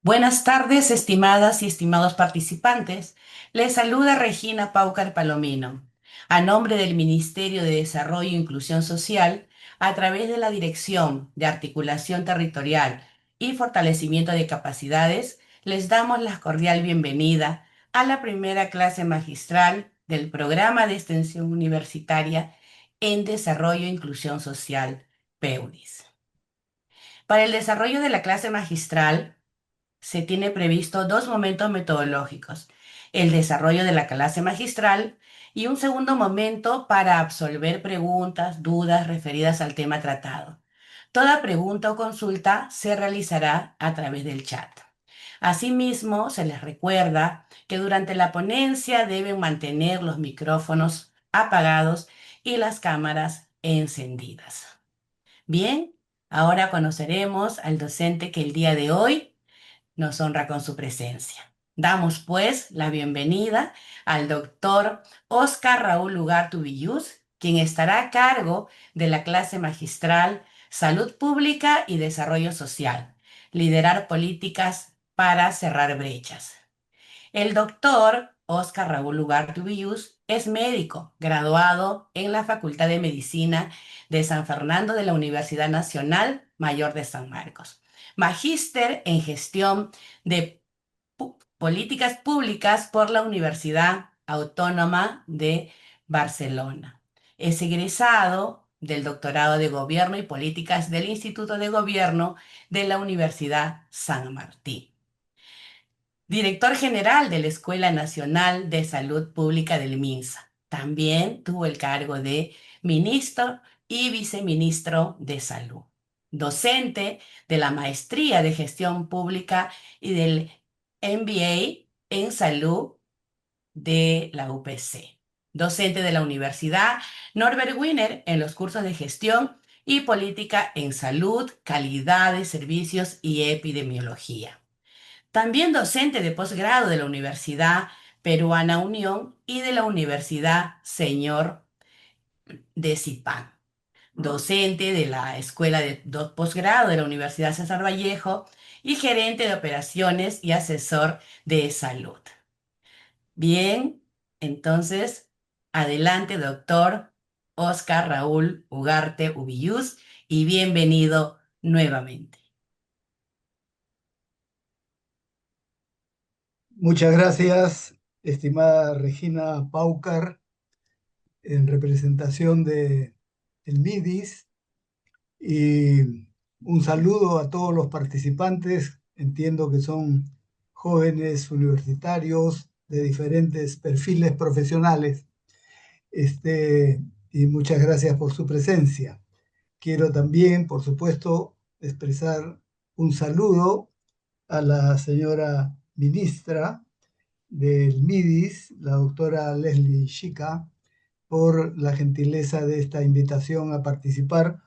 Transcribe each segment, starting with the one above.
Buenas tardes, estimadas y estimados participantes. Les saluda Regina Paucar Palomino. A nombre del Ministerio de Desarrollo e Inclusión Social, a través de la Dirección de Articulación Territorial y Fortalecimiento de Capacidades, les damos la cordial bienvenida a la primera clase magistral del Programa de Extensión Universitaria en Desarrollo e Inclusión Social, PEUDIS. Para el desarrollo de la clase magistral, se tiene previsto dos momentos metodológicos: el desarrollo de la clase magistral y un segundo momento para absolver preguntas, dudas referidas al tema tratado. Toda pregunta o consulta se realizará a través del chat. Asimismo, se les recuerda que durante la ponencia deben mantener los micrófonos apagados y las cámaras encendidas. Bien, ahora conoceremos al docente que el día de hoy nos honra con su presencia. Damos pues la bienvenida al doctor Oscar Raúl Ugarte Ubillús, quien estará a cargo de la clase magistral Salud Pública y Desarrollo Social, liderar políticas para cerrar brechas. El doctor Oscar Raúl Ugarte Ubillús es médico, graduado en la Facultad de Medicina de San Fernando de la Universidad Nacional Mayor de San Marcos. Magíster en Gestión de Políticas Públicas por la Universidad Autónoma de Barcelona. Es egresado del doctorado de Gobierno y Políticas del Instituto de Gobierno de la Universidad San Martín. Director general de la Escuela Nacional de Salud Pública del MINSA. También tuvo el cargo de ministro y viceministro de Salud. Docente de la Maestría de Gestión Pública y del MBA en Salud de la UPC. Docente de la Universidad Norbert Wiener en los cursos de Gestión y Política en Salud, Calidad de Servicios y Epidemiología. También docente de posgrado de la Universidad Peruana Unión y de la Universidad Señor de Zipán. Docente de la Escuela de Posgrado de la Universidad César Vallejo y gerente de operaciones y asesor de salud. Bien, entonces, adelante, doctor Oscar Raúl Ugarte Ubillús, y bienvenido nuevamente. Muchas gracias, estimada Regina Paucar, en representación de el MIDIS, y un saludo a todos los participantes. Entiendo que son jóvenes universitarios de diferentes perfiles profesionales. Este, y muchas gracias por su presencia. Quiero también, por supuesto, expresar un saludo a la señora ministra del MIDIS, la doctora Leslie Chica, por la gentileza de esta invitación a participar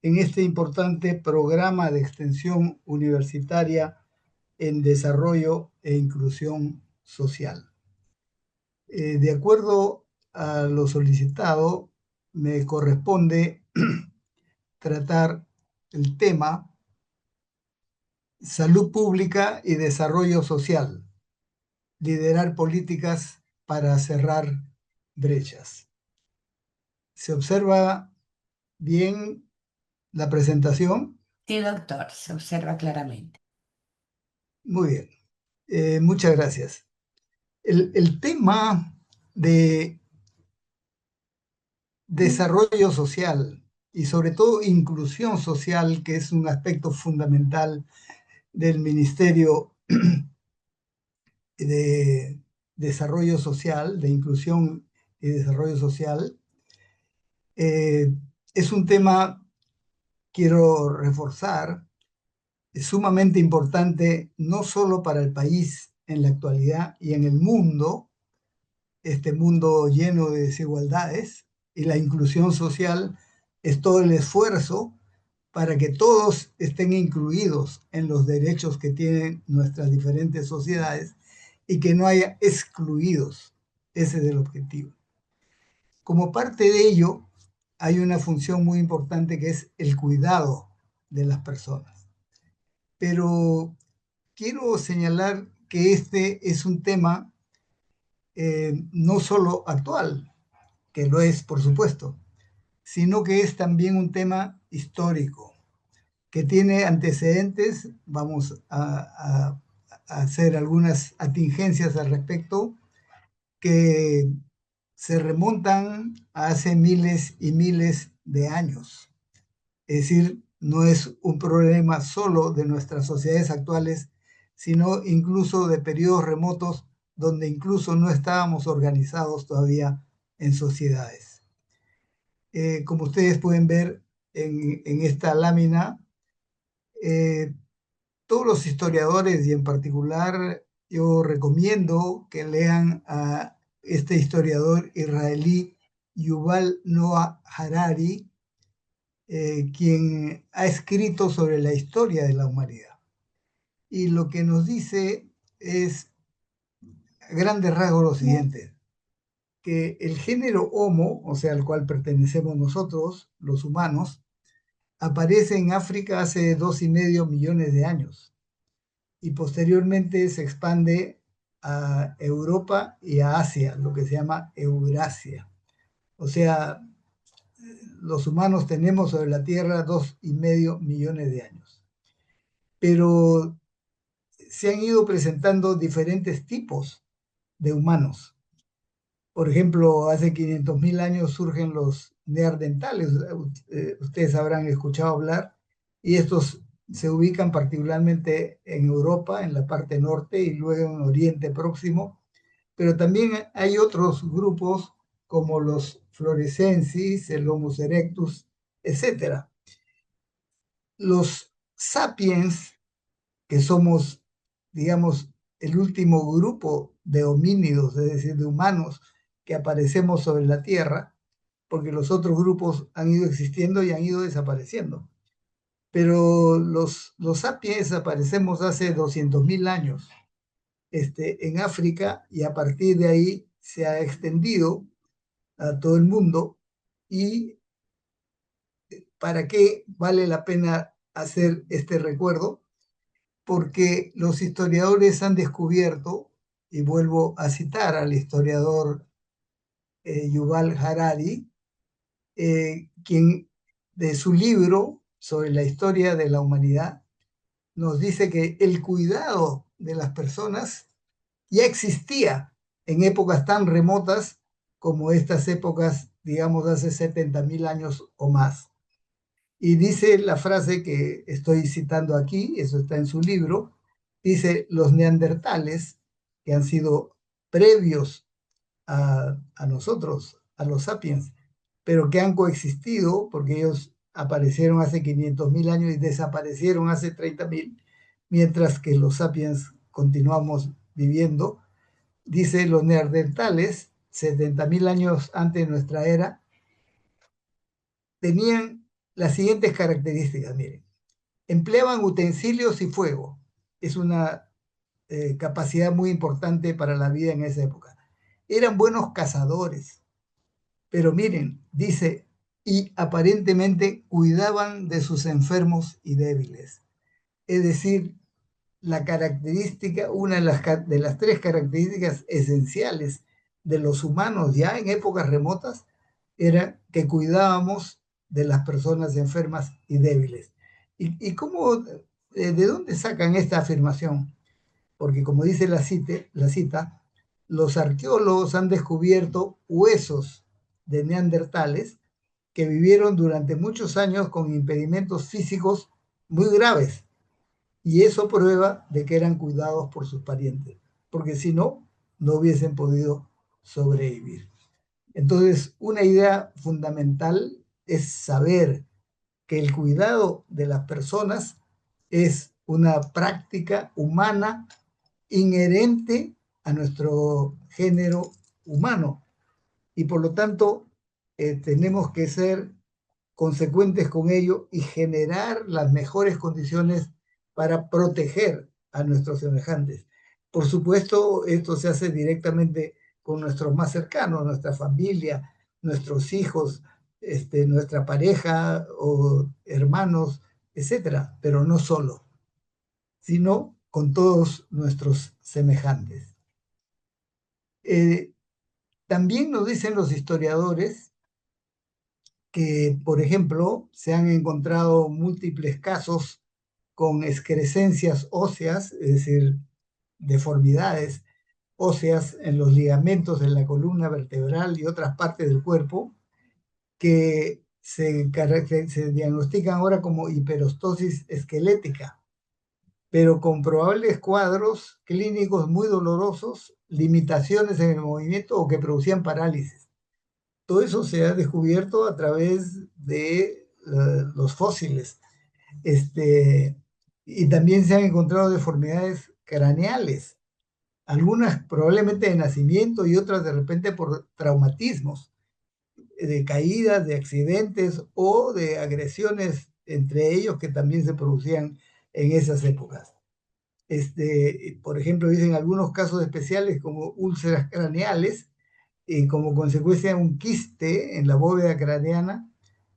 en este importante programa de extensión universitaria en desarrollo e inclusión social. De acuerdo a lo solicitado, me corresponde tratar el tema salud pública y desarrollo social, liderar políticas para cerrar brechas. ¿Se observa bien la presentación? Sí, doctor, se observa claramente. Muy bien. Muchas gracias. El tema de desarrollo social y sobre todo inclusión social, que es un aspecto fundamental del Ministerio de Desarrollo Social, de Inclusión y Desarrollo Social, eh, es un tema, quiero reforzar, es sumamente importante no solo para el país en la actualidad y en el mundo, este mundo lleno de desigualdades, y la inclusión social es todo el esfuerzo para que todos estén incluidos en los derechos que tienen nuestras diferentes sociedades y que no haya excluidos. Ese es el objetivo. Como parte de ello, hay una función muy importante que es el cuidado de las personas. Pero quiero señalar que este es un tema no solo actual, que lo es, por supuesto, sino que es también un tema histórico, que tiene antecedentes. Vamos a hacer algunas atingencias al respecto, que se remontan a hace miles y miles de años. Es decir, no es un problema solo de nuestras sociedades actuales, sino incluso de periodos remotos donde incluso no estábamos organizados todavía en sociedades. Como ustedes pueden ver en esta lámina, eh, todos los historiadores, y en particular yo recomiendo que lean a este historiador israelí Yuval Noah Harari, quien ha escrito sobre la historia de la humanidad. Y lo que nos dice es, a grandes rasgos, lo siguiente: que el género Homo, o sea, al cual pertenecemos nosotros, los humanos, aparece en África hace 2,5 millones de años y posteriormente se expande a Europa y a Asia, lo que se llama Eurasia. O sea, los humanos tenemos sobre la Tierra 2,5 millones de años. Pero se han ido presentando diferentes tipos de humanos. Por ejemplo, hace 500.000 años surgen los neandertales, ustedes habrán escuchado hablar, y estos se ubican particularmente en Europa, en la parte norte, y luego en Oriente Próximo, pero también hay otros grupos como los florescensis, el Homo erectus, etcétera. Los sapiens, que somos, digamos, el último grupo de homínidos, es decir, de humanos que aparecemos sobre la Tierra, porque los otros grupos han ido existiendo y han ido desapareciendo. Pero los sapiens aparecemos hace 200.000 años en África, y a partir de ahí se ha extendido a todo el mundo. ¿Y para qué vale la pena hacer este recuerdo? Porque los historiadores han descubierto, y vuelvo a citar al historiador Yuval Harari, quien de su libro sobre la historia de la humanidad nos dice que el cuidado de las personas ya existía en épocas tan remotas como estas épocas, digamos, de hace 70.000 años o más. Y dice la frase que estoy citando aquí, eso está en su libro, dice: los neandertales, que han sido previos a nosotros, a los sapiens, pero que han coexistido, porque ellos aparecieron hace 500.000 años y desaparecieron hace 30.000, mientras que los sapiens continuamos viviendo. Dice: los neandertales, 70.000 años antes de nuestra era, tenían las siguientes características, miren: empleaban utensilios y fuego. Es una capacidad muy importante para la vida en esa época. Eran buenos cazadores, pero miren, dice, y aparentemente cuidaban de sus enfermos y débiles. Es decir, la característica, una de las tres características esenciales de los humanos ya en épocas remotas, era que cuidábamos de las personas enfermas y débiles. ¿Y cómo, de dónde sacan esta afirmación? Porque como dice la cita, los arqueólogos han descubierto huesos de neandertales que vivieron durante muchos años con impedimentos físicos muy graves, y eso prueba de que eran cuidados por sus parientes, porque si no, no hubiesen podido sobrevivir. Entonces, una idea fundamental es saber que el cuidado de las personas es una práctica humana inherente a nuestro género humano, y por lo tanto tenemos que ser consecuentes con ello y generar las mejores condiciones para proteger a nuestros semejantes. Por supuesto, esto se hace directamente con nuestros más cercanos, nuestra familia, nuestros hijos, nuestra pareja o hermanos, etcétera, pero no solo, sino con todos nuestros semejantes. Eh, También nos dicen los historiadores que, por ejemplo, se han encontrado múltiples casos con excrescencias óseas, es decir, deformidades óseas en los ligamentos de la columna vertebral y otras partes del cuerpo, que se diagnostican ahora como hiperostosis esquelética, pero con probables cuadros clínicos muy dolorosos, limitaciones en el movimiento o que producían parálisis. Todo eso se ha descubierto a través de los fósiles. Este, y también se han encontrado deformidades craneales, algunas probablemente de nacimiento y otras de repente por traumatismos, de caídas, de accidentes o de agresiones entre ellos que también se producían en esas épocas. Por ejemplo, dicen algunos casos especiales como úlceras craneales, como consecuencia de un quiste en la bóveda craneana,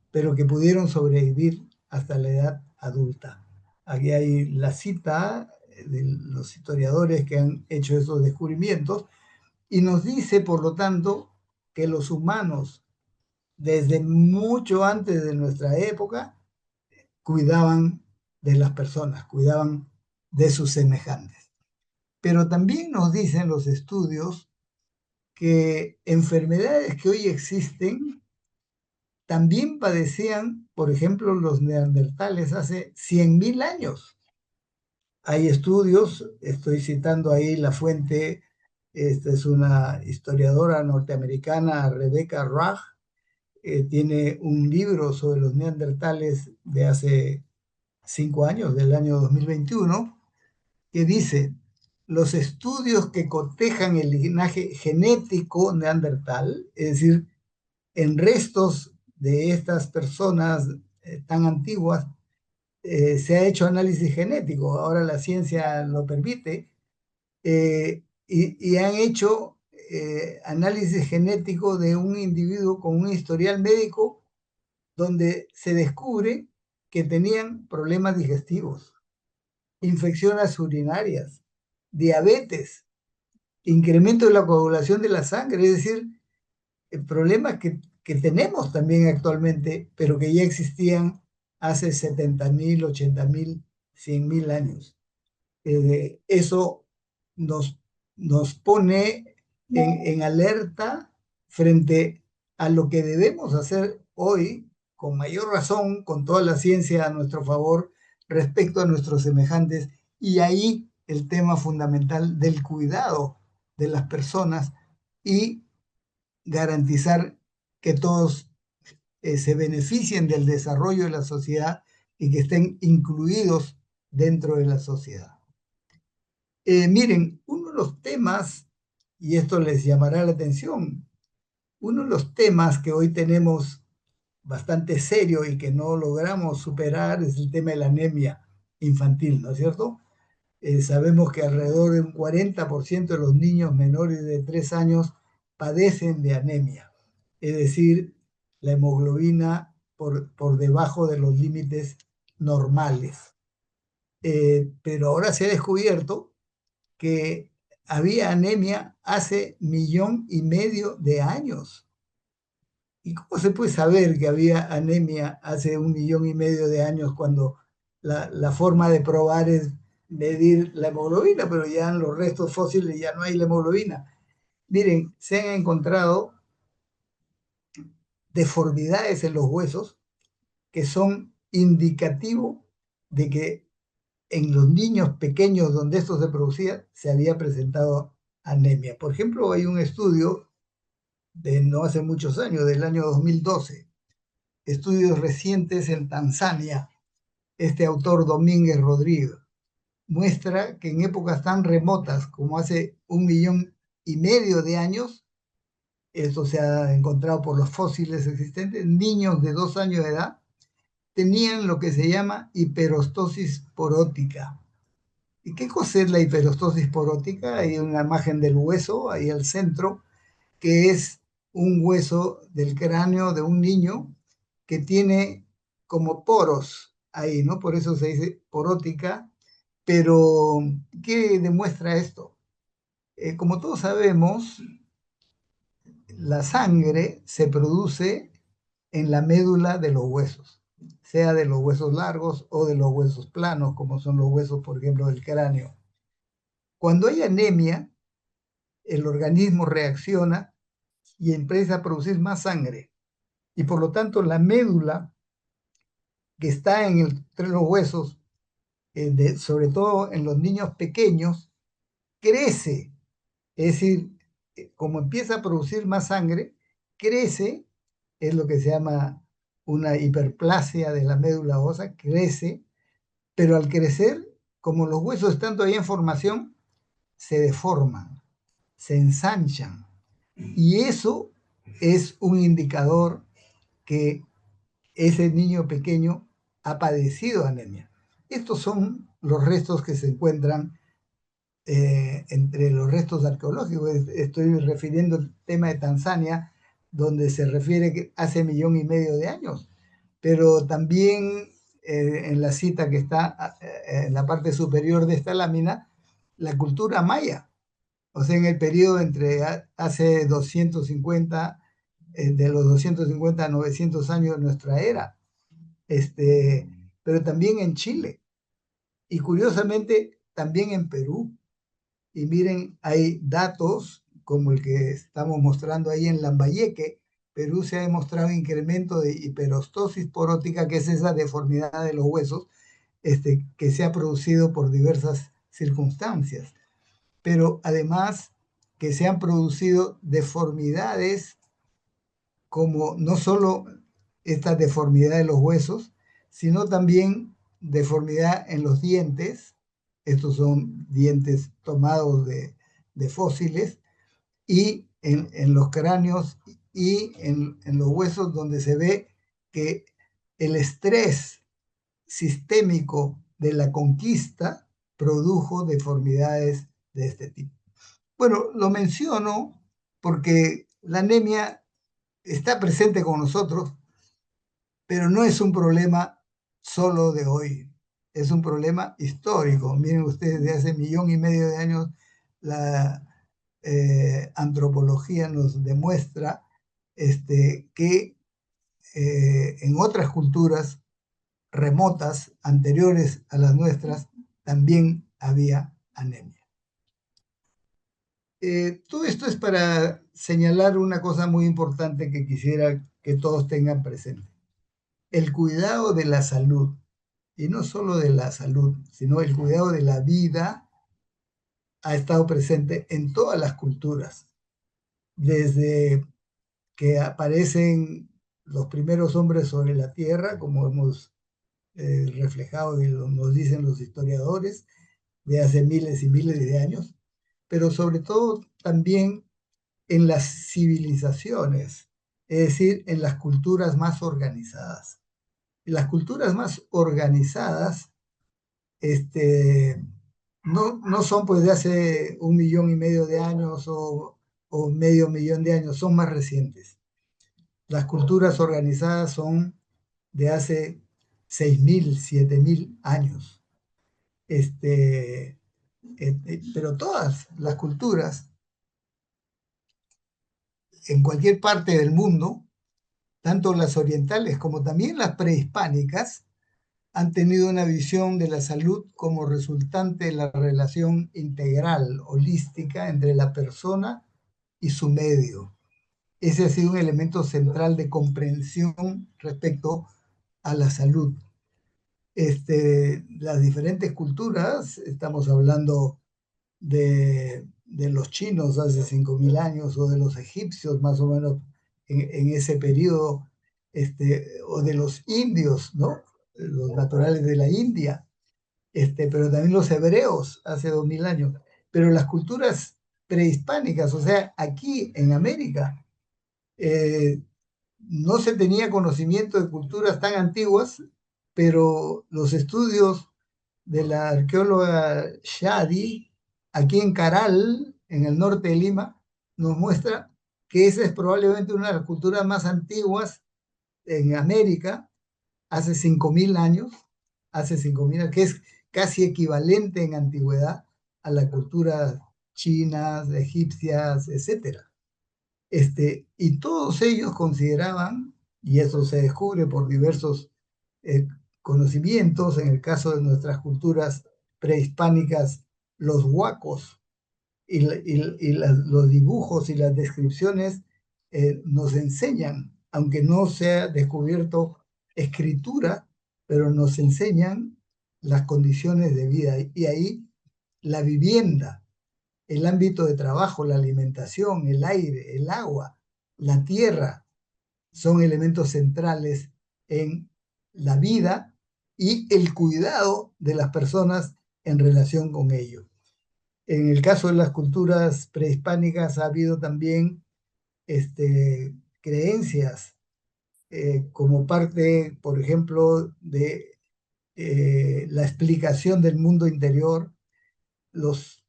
pero que pudieron sobrevivir hasta la edad adulta. Aquí hay la cita de los historiadores que han hecho esos descubrimientos y nos dice, por lo tanto, que los humanos, desde mucho antes de nuestra época, cuidaban de las personas, cuidaban de sus semejantes. Pero también nos dicen los estudios que enfermedades que hoy existen también padecían, por ejemplo, los neandertales hace 100.000 años. Hay estudios, estoy citando ahí la fuente, esta es una historiadora norteamericana, Rebecca Rach, tiene un libro sobre los neandertales de hace 5 años, del año 2021, que dice, los estudios que cotejan el linaje genético neandertal, es decir, en restos de estas personas tan antiguas, se ha hecho análisis genético, ahora la ciencia lo permite, y han hecho análisis genético de un individuo con un historial médico donde se descubre que tenían problemas digestivos, infecciones urinarias, diabetes, incremento de la coagulación de la sangre, es decir, problemas que tenemos también actualmente, pero que ya existían hace 70.000, 80.000, 100.000 años. Eso nos, nos pone en alerta frente a lo que debemos hacer hoy, con mayor razón, con toda la ciencia a nuestro favor, respecto a nuestros semejantes, y ahí el tema fundamental del cuidado de las personas y garantizar que todos se beneficien del desarrollo de la sociedad y que estén incluidos dentro de la sociedad. Miren, uno de los temas, y esto les llamará la atención, uno de los temas que hoy tenemos bastante serio y que no logramos superar es el tema de la anemia infantil, ¿no es cierto? Sabemos que alrededor de un 40% de los niños menores de 3 años padecen de anemia, es decir, la hemoglobina por debajo de los límites normales. Pero ahora se ha descubierto que había anemia hace 1,500,000 de años. ¿Y cómo se puede saber que había anemia hace 1,500,000 de años cuando la forma de probar es medir la hemoglobina, pero ya en los restos fósiles ya no hay la hemoglobina? Miren, se han encontrado deformidades en los huesos que son indicativo de que en los niños pequeños donde esto se producía se había presentado anemia. Por ejemplo, hay un estudio de no hace muchos años, del año 2012, estudios recientes en Tanzania. Este autor Domínguez Rodríguez muestra que en épocas tan remotas como hace 1,500,000 de años, esto se ha encontrado por los fósiles existentes, niños de 2 años de edad tenían lo que se llama hiperostosis porótica. ¿Y qué cosa es la hiperostosis porótica? Hay una imagen del hueso ahí al centro, que es un hueso del cráneo de un niño que tiene como poros ahí, ¿no? Por eso se dice porótica, Pero, ¿qué demuestra esto? Como todos sabemos, la sangre se produce en la médula de los huesos, sea de los huesos largos o de los huesos planos, como son los huesos, por ejemplo, del cráneo. Cuando hay anemia, el organismo reacciona y empieza a producir más sangre. Y por lo tanto, la médula que está entre los huesos, sobre todo en los niños pequeños, crece. Es decir, como empieza a producir más sangre, crece, es lo que se llama una hiperplasia de la médula ósea, crece, pero al crecer, como los huesos están todavía en formación, se deforman, se ensanchan. Y eso es un indicador que ese niño pequeño ha padecido anemia. Estos son los restos que se encuentran entre los restos arqueológicos. Estoy refiriendo el tema de Tanzania, donde se refiere que hace 1,5 millones de años, pero también en la cita que está en la parte superior de esta lámina, la cultura maya, o sea, en el periodo entre hace 250, de los 250 a 900 años de nuestra era, pero también en Chile y curiosamente también en Perú. Y miren, hay datos como el que estamos mostrando ahí en Lambayeque. Perú se ha demostrado incremento de hiperostosis porótica, que es esa deformidad de los huesos, que se ha producido por diversas circunstancias. Pero además que se han producido deformidades como no solo esta deformidad de los huesos, sino también deformidad en los dientes. Estos son dientes tomados de fósiles, y en los cráneos y en los huesos, donde se ve que el estrés sistémico de la conquista produjo deformidades de este tipo. Bueno, lo menciono porque la anemia está presente con nosotros, pero no es un problema solo de hoy, es un problema histórico. Miren ustedes, de hace 1,5 millones de años la antropología nos demuestra que en otras culturas remotas, anteriores a las nuestras, también había anemia. Todo esto es para señalar una cosa muy importante que quisiera que todos tengan presente. El cuidado de la salud, y no solo de la salud, sino el cuidado de la vida, ha estado presente en todas las culturas, desde que aparecen los primeros hombres sobre la tierra, como hemos reflejado y nos dicen los historiadores, de hace miles y miles de años, pero sobre todo también en las civilizaciones, es decir, en las culturas más organizadas. Las culturas más organizadas no son pues de hace 1,5 millones de años o medio millón de años, son más recientes. Las culturas organizadas son de hace 6,000, 7,000 años. Pero todas las culturas, en cualquier parte del mundo, tanto las orientales como también las prehispánicas, han tenido una visión de la salud como resultante de la relación integral, holística, entre la persona y su medio. Ese ha sido un elemento central de comprensión respecto a la salud. Las diferentes culturas, estamos hablando de los chinos hace 5,000 años, o de los egipcios más o menos en ese periodo, o de los indios, ¿no? Los naturales de la India, pero también los hebreos hace 2,000 años. Pero las culturas prehispánicas, o sea, aquí en América, no se tenía conocimiento de culturas tan antiguas, pero los estudios de la arqueóloga Shadi, aquí en Caral, en el norte de Lima, nos muestra que esa es probablemente una de las culturas más antiguas en América, hace 5,000 años, que es casi equivalente en antigüedad a la cultura chinas, egipcias, etcétera. Y todos ellos consideraban, y eso se descubre por diversos eh, conocimientos, en el caso de nuestras culturas prehispánicas, los huacos los dibujos y las descripciones nos enseñan, aunque no se ha descubierto escritura, pero nos enseñan las condiciones de vida. Y ahí la vivienda, el ámbito de trabajo, la alimentación, el aire, el agua, la tierra, son elementos centrales en la vida y el cuidado de las personas en relación con ello. En el caso de las culturas prehispánicas ha habido también creencias como parte, por ejemplo, de la explicación del mundo interior. Los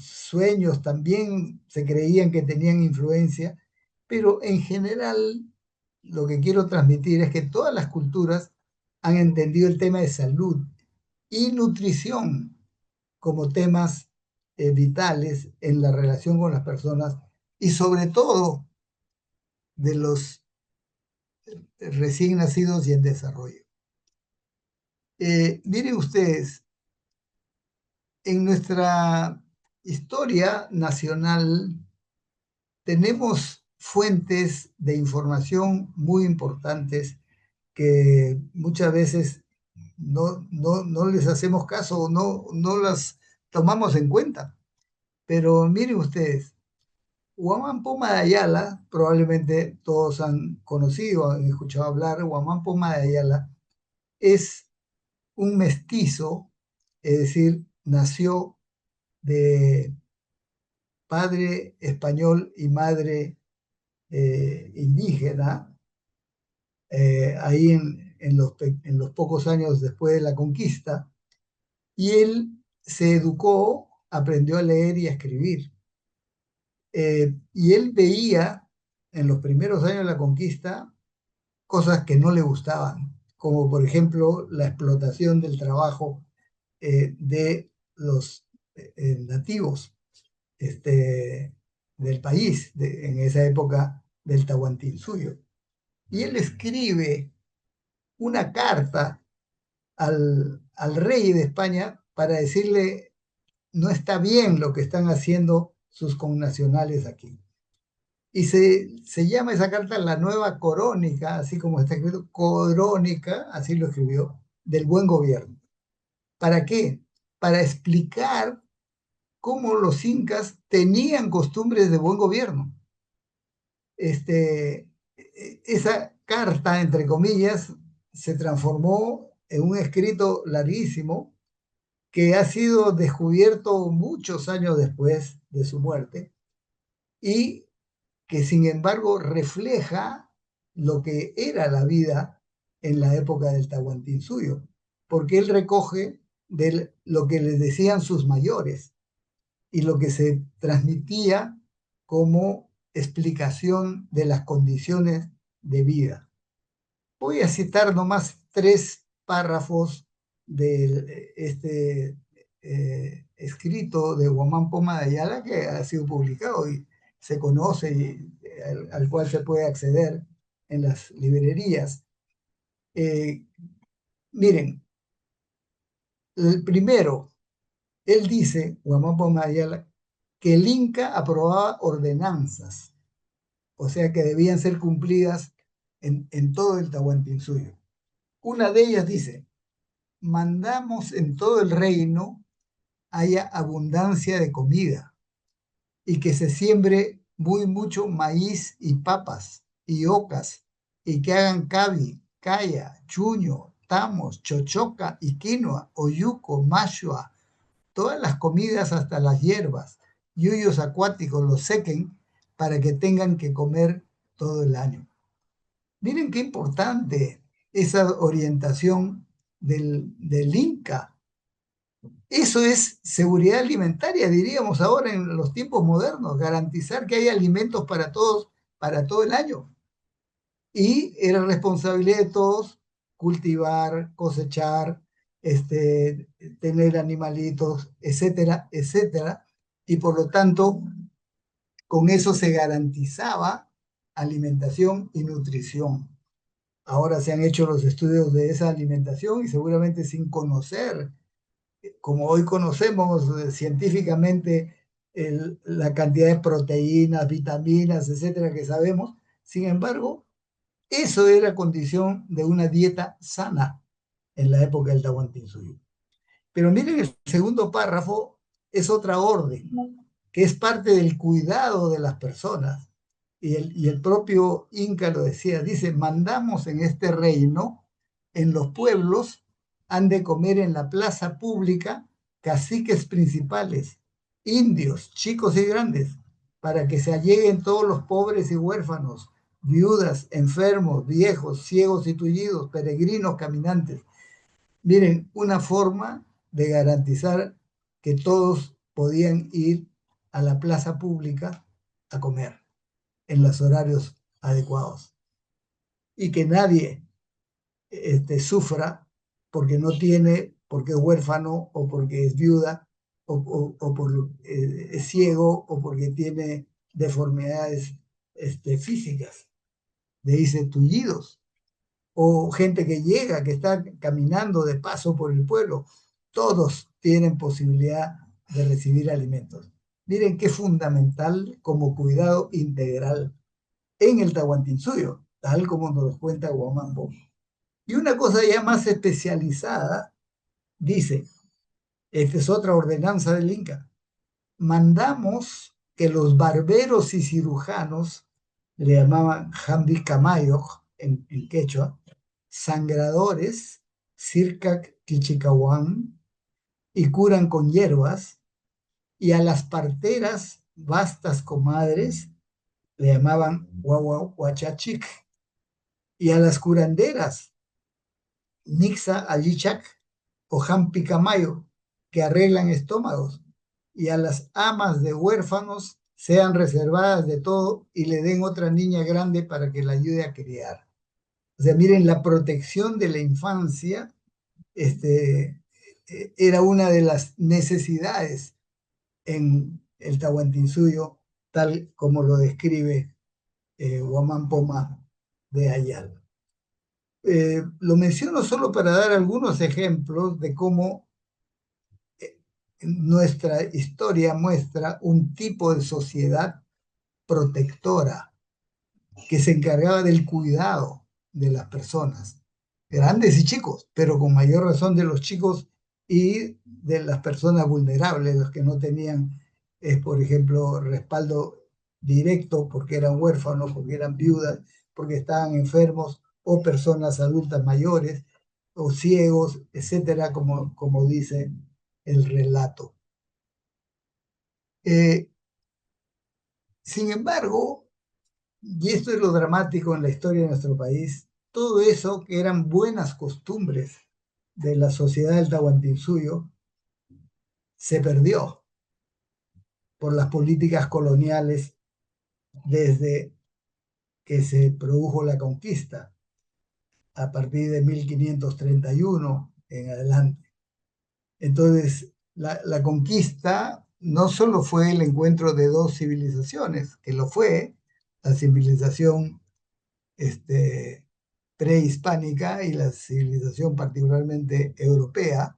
sueños también se creían que tenían influencia, pero en general lo que quiero transmitir es que todas las culturas han entendido el tema de salud y nutrición como temas vitales en la relación con las personas y sobre todo de los recién nacidos y en desarrollo. Miren ustedes, en nuestra historia nacional tenemos fuentes de información muy importantes que muchas veces no les hacemos caso o no las tomamos en cuenta. Pero miren ustedes, Huamán Poma de Ayala, probablemente todos han conocido, han escuchado hablar, Huamán Poma de Ayala es un mestizo, es decir, nació de padre español y madre indígena, ahí en los pocos años después de la conquista, y él se educó, aprendió a leer y a escribir. Y él veía en los primeros años de la conquista cosas que no le gustaban, como por ejemplo la explotación del trabajo de los nativos del país, en esa época del Tahuantinsuyo. Y él escribe una carta al rey de España para decirle, no está bien lo que están haciendo sus connacionales aquí. Y se llama esa carta la nueva corónica, así como está escrito, corónica, así lo escribió, del buen gobierno. ¿Para qué? Para explicar cómo los incas tenían costumbres de buen gobierno. Esa carta, entre comillas, se transformó en un escrito larguísimo que ha sido descubierto muchos años después de su muerte y que sin embargo refleja lo que era la vida en la época del Tahuantinsuyo, porque él recoge de lo que les decían sus mayores y lo que se transmitía como explicación de las condiciones de vida. Voy a citar nomás 3 párrafos de escrito de Guamán Poma de Ayala que ha sido publicado y se conoce y al cual se puede acceder en las librerías. Miren, el primero, él dice, Guamán Poma de Ayala, que el Inca aprobaba ordenanzas, o sea que debían ser cumplidas en todo el Tahuantinsuyo. Una de ellas dice, mandamos en todo el reino haya abundancia de comida y que se siembre muy mucho maíz y papas y ocas y que hagan cabi, caya, chuño, tamos, chochoca y quinoa, oyuco, mashua, todas las comidas hasta las hierbas, yuyos acuáticos los sequen para que tengan que comer todo el año. Miren qué importante esa orientación del Inca. Eso es seguridad alimentaria, diríamos ahora en los tiempos modernos, garantizar que hay alimentos para todos, para todo el año. Y era responsabilidad de todos cultivar, cosechar tener animalitos, etcétera, etcétera. Y por lo tanto, con eso se garantizaba alimentación y nutrición. Ahora se han hecho los estudios de esa alimentación y seguramente sin conocer, como hoy conocemos científicamente la cantidad de proteínas, vitaminas, etcétera, que sabemos. Sin embargo, eso era condición de una dieta sana en la época del Tahuantinsuyo. Pero miren, el segundo párrafo es otra orden, que es parte del cuidado de las personas. Y el propio Inca lo decía, dice, mandamos en este reino, en los pueblos, han de comer en la plaza pública caciques principales, indios, chicos y grandes, para que se alleguen todos los pobres y huérfanos, viudas, enfermos, viejos, ciegos y tullidos, peregrinos, caminantes. Miren, una forma de garantizar que todos podían ir a la plaza pública a comer en los horarios adecuados y que nadie sufra porque no tiene, porque es huérfano o porque es viuda o por, es ciego o porque tiene deformidades físicas, de dice tullidos, o gente que llega, que está caminando de paso por el pueblo, todos tienen posibilidad de recibir alimentos. Miren qué fundamental como cuidado integral en el Tahuantinsuyo, tal como nos lo cuenta Guamambo. Y una cosa ya más especializada, dice, esta es otra ordenanza del Inca, mandamos que los barberos y cirujanos, le llamaban Jambi Camayo en quechua, sangradores, Circac Quichicahuán, y curan con hierbas, y a las parteras, vastas comadres, le llamaban Huachachic, y a las curanderas, Nixa Allichac o Jampi Camayo, que arreglan estómagos, y a las amas de huérfanos sean reservadas de todo y le den otra niña grande para que la ayude a criar. O sea, miren, la protección de la infancia era una de las necesidades en el Tahuantinsuyo, tal como lo describe Guamán Poma de Ayala. Lo menciono solo para dar algunos ejemplos de cómo nuestra historia muestra un tipo de sociedad protectora que se encargaba del cuidado de las personas, grandes y chicos, pero con mayor razón de los chicos y de las personas vulnerables, los que no tenían, por ejemplo, respaldo directo porque eran huérfanos, porque eran viudas, porque estaban enfermos o personas adultas mayores o ciegos, etcétera, como dice el relato. Sin embargo, y esto es lo dramático en la historia de nuestro país, todo eso que eran buenas costumbres de la sociedad del Tahuantinsuyo se perdió por las políticas coloniales desde que se produjo la conquista a partir de 1531 en adelante. Entonces, la conquista no solo fue el encuentro de dos civilizaciones, que lo fue, la civilización prehispánica y la civilización particularmente europea,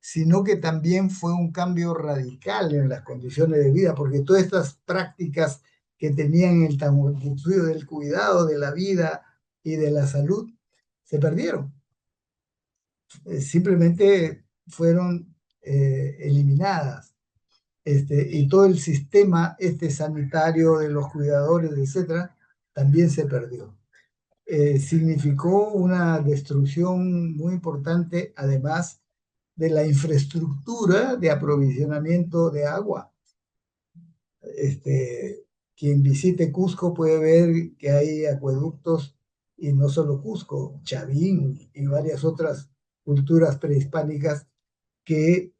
sino que también fue un cambio radical en las condiciones de vida, porque todas estas prácticas que tenían el Tahuantinsuyo del cuidado de la vida y de la salud se perdieron. Simplemente fueron eliminadas. Y todo el sistema sanitario de los cuidadores, etcétera, también se perdió. Significó una destrucción muy importante, además de la infraestructura de aprovisionamiento de agua. Quien visite Cusco puede ver que hay acueductos, y no solo Cusco, Chavín y varias otras culturas prehispánicas que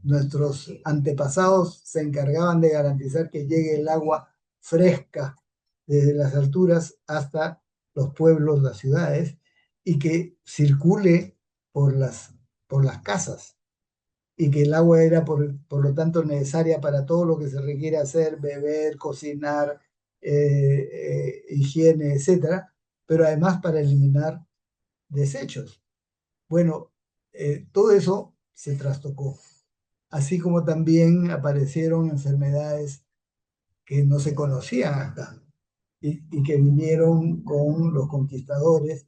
nuestros antepasados se encargaban de garantizar que llegue el agua fresca desde las alturas hasta los pueblos, las ciudades, y que circule por por las casas y que el agua era por lo tanto necesaria para todo lo que se requiere hacer, beber, cocinar, higiene, etcétera, pero además para eliminar desechos. Bueno, todo eso se trastocó, así como también aparecieron enfermedades que no se conocían acá y que vinieron con los conquistadores,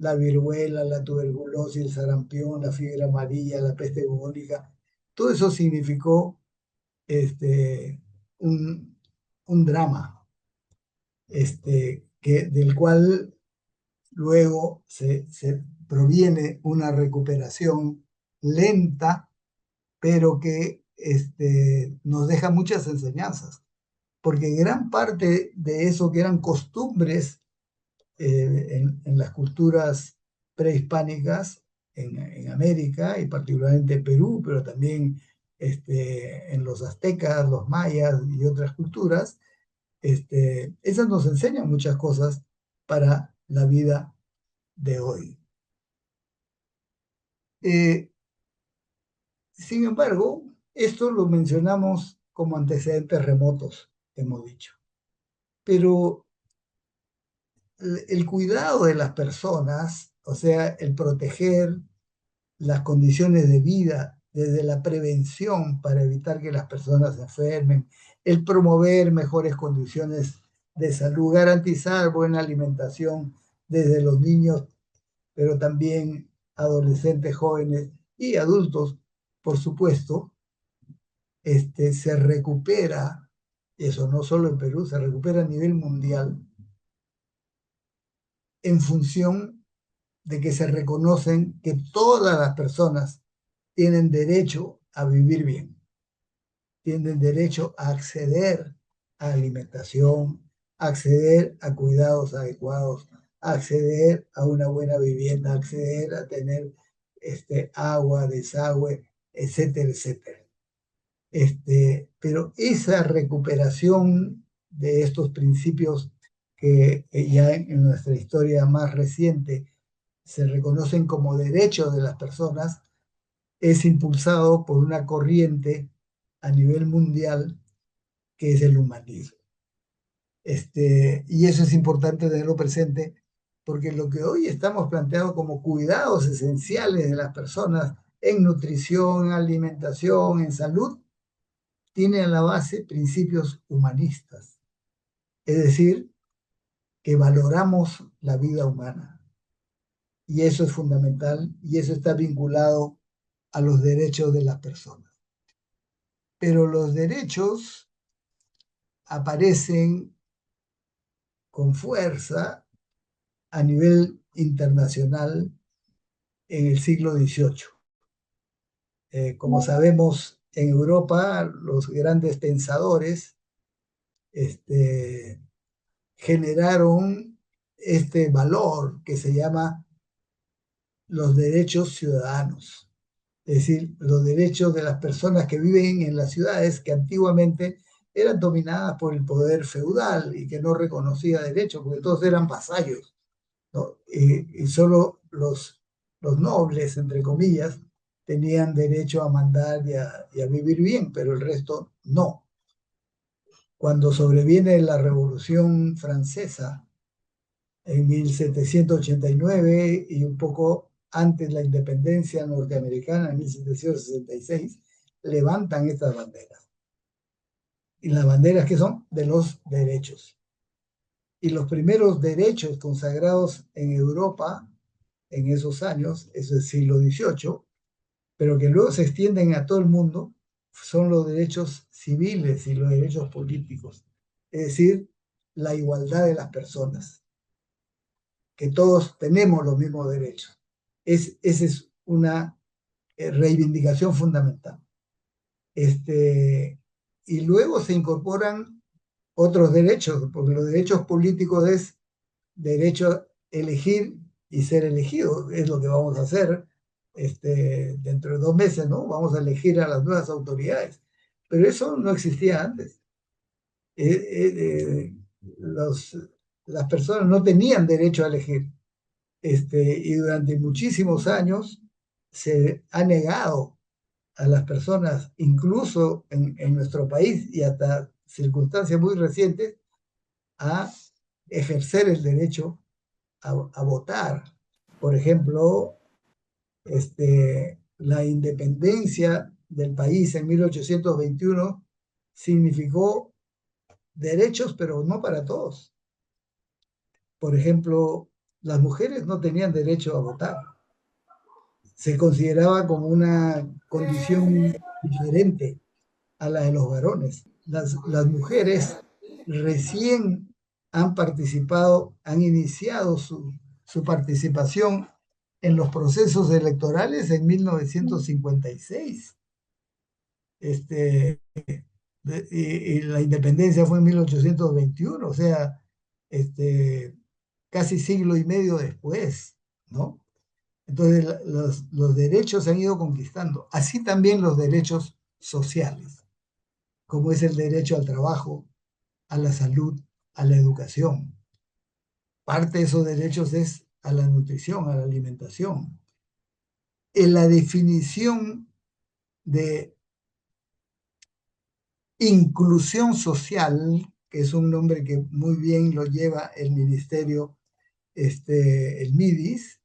la viruela, la tuberculosis, el sarampión, la fiebre amarilla, la peste bubónica. Todo eso significó este, un, un drama del cual luego se proviene una recuperación lenta, pero que nos deja muchas enseñanzas, porque gran parte de eso que eran costumbres en las culturas prehispánicas en América y particularmente en Perú, pero también en los aztecas, los mayas y otras culturas, esas nos enseñan muchas cosas para la vida de hoy. Eh, Sin embargo, esto lo mencionamos como antecedentes remotos, hemos dicho, pero el cuidado de las personas, o sea, el proteger las condiciones de vida desde la prevención para evitar que las personas se enfermen, el promover mejores condiciones de salud, garantizar buena alimentación desde los niños, pero también adolescentes, jóvenes y adultos, por supuesto, se recupera, eso no solo en Perú, se recupera a nivel mundial en función de que se reconocen que todas las personas tienen derecho a vivir bien, tienen derecho a acceder a alimentación, a acceder a cuidados adecuados, a acceder a una buena vivienda, a acceder a tener agua, desagüe, etcétera, etcétera. Pero esa recuperación de estos principios que ya en nuestra historia más reciente se reconocen como derechos de las personas, es impulsado por una corriente a nivel mundial que es el humanismo. Y eso es importante tenerlo presente porque lo que hoy estamos planteando como cuidados esenciales de las personas en nutrición, alimentación, en salud, tiene a la base principios humanistas, es decir, que valoramos la vida humana. Y eso es fundamental y eso está vinculado a los derechos de las personas. Pero los derechos aparecen con fuerza a nivel internacional en el siglo XVIII. Como sabemos, en Europa los grandes pensadores este, generaron este valor que se llama los derechos ciudadanos, es decir, los derechos de las personas que viven en las ciudades que antiguamente eran dominadas por el poder feudal y que no reconocía derechos, porque todos eran vasallos, ¿no? Y solo los nobles, entre comillas, tenían derecho a mandar y a vivir bien, pero el resto no. Cuando sobreviene la Revolución Francesa en 1789 y un poco antes la independencia norteamericana en 1766, levantan estas banderas. Y las banderas que son de los derechos. Y los primeros derechos consagrados en Europa en esos años, es el siglo XVIII, pero que luego se extienden a todo el mundo, son los derechos civiles y los derechos políticos. Es decir, la igualdad de las personas, que todos tenemos los mismos derechos. Esa es una reivindicación fundamental. Y luego se incorporan otros derechos, porque los derechos políticos es derecho a elegir y ser elegido, es lo que vamos a hacer dentro de 2 meses, ¿no? Vamos a elegir a las nuevas autoridades. Pero eso no existía antes. Eh, eh, eh, los, las personas no tenían derecho a elegir. Y durante muchísimos años se ha negado a las personas, incluso en nuestro país y hasta circunstancias muy recientes, a ejercer el derecho a votar. Por ejemplo, la independencia del país en 1821 significó derechos, pero no para todos. Por ejemplo, las mujeres no tenían derecho a votar. Se consideraba como una condición diferente a la de los varones. Las mujeres recién han participado, han iniciado su participación en los procesos electorales en 1956. Este, y la independencia fue en 1821, o sea, casi siglo y medio después, ¿no? Entonces, los derechos se han ido conquistando, así también los derechos sociales, como es el derecho al trabajo, a la salud, a la educación. Parte de esos derechos es a la nutrición, a la alimentación. En la definición de inclusión social, que es un nombre que muy bien lo lleva el ministerio, el MIDIS,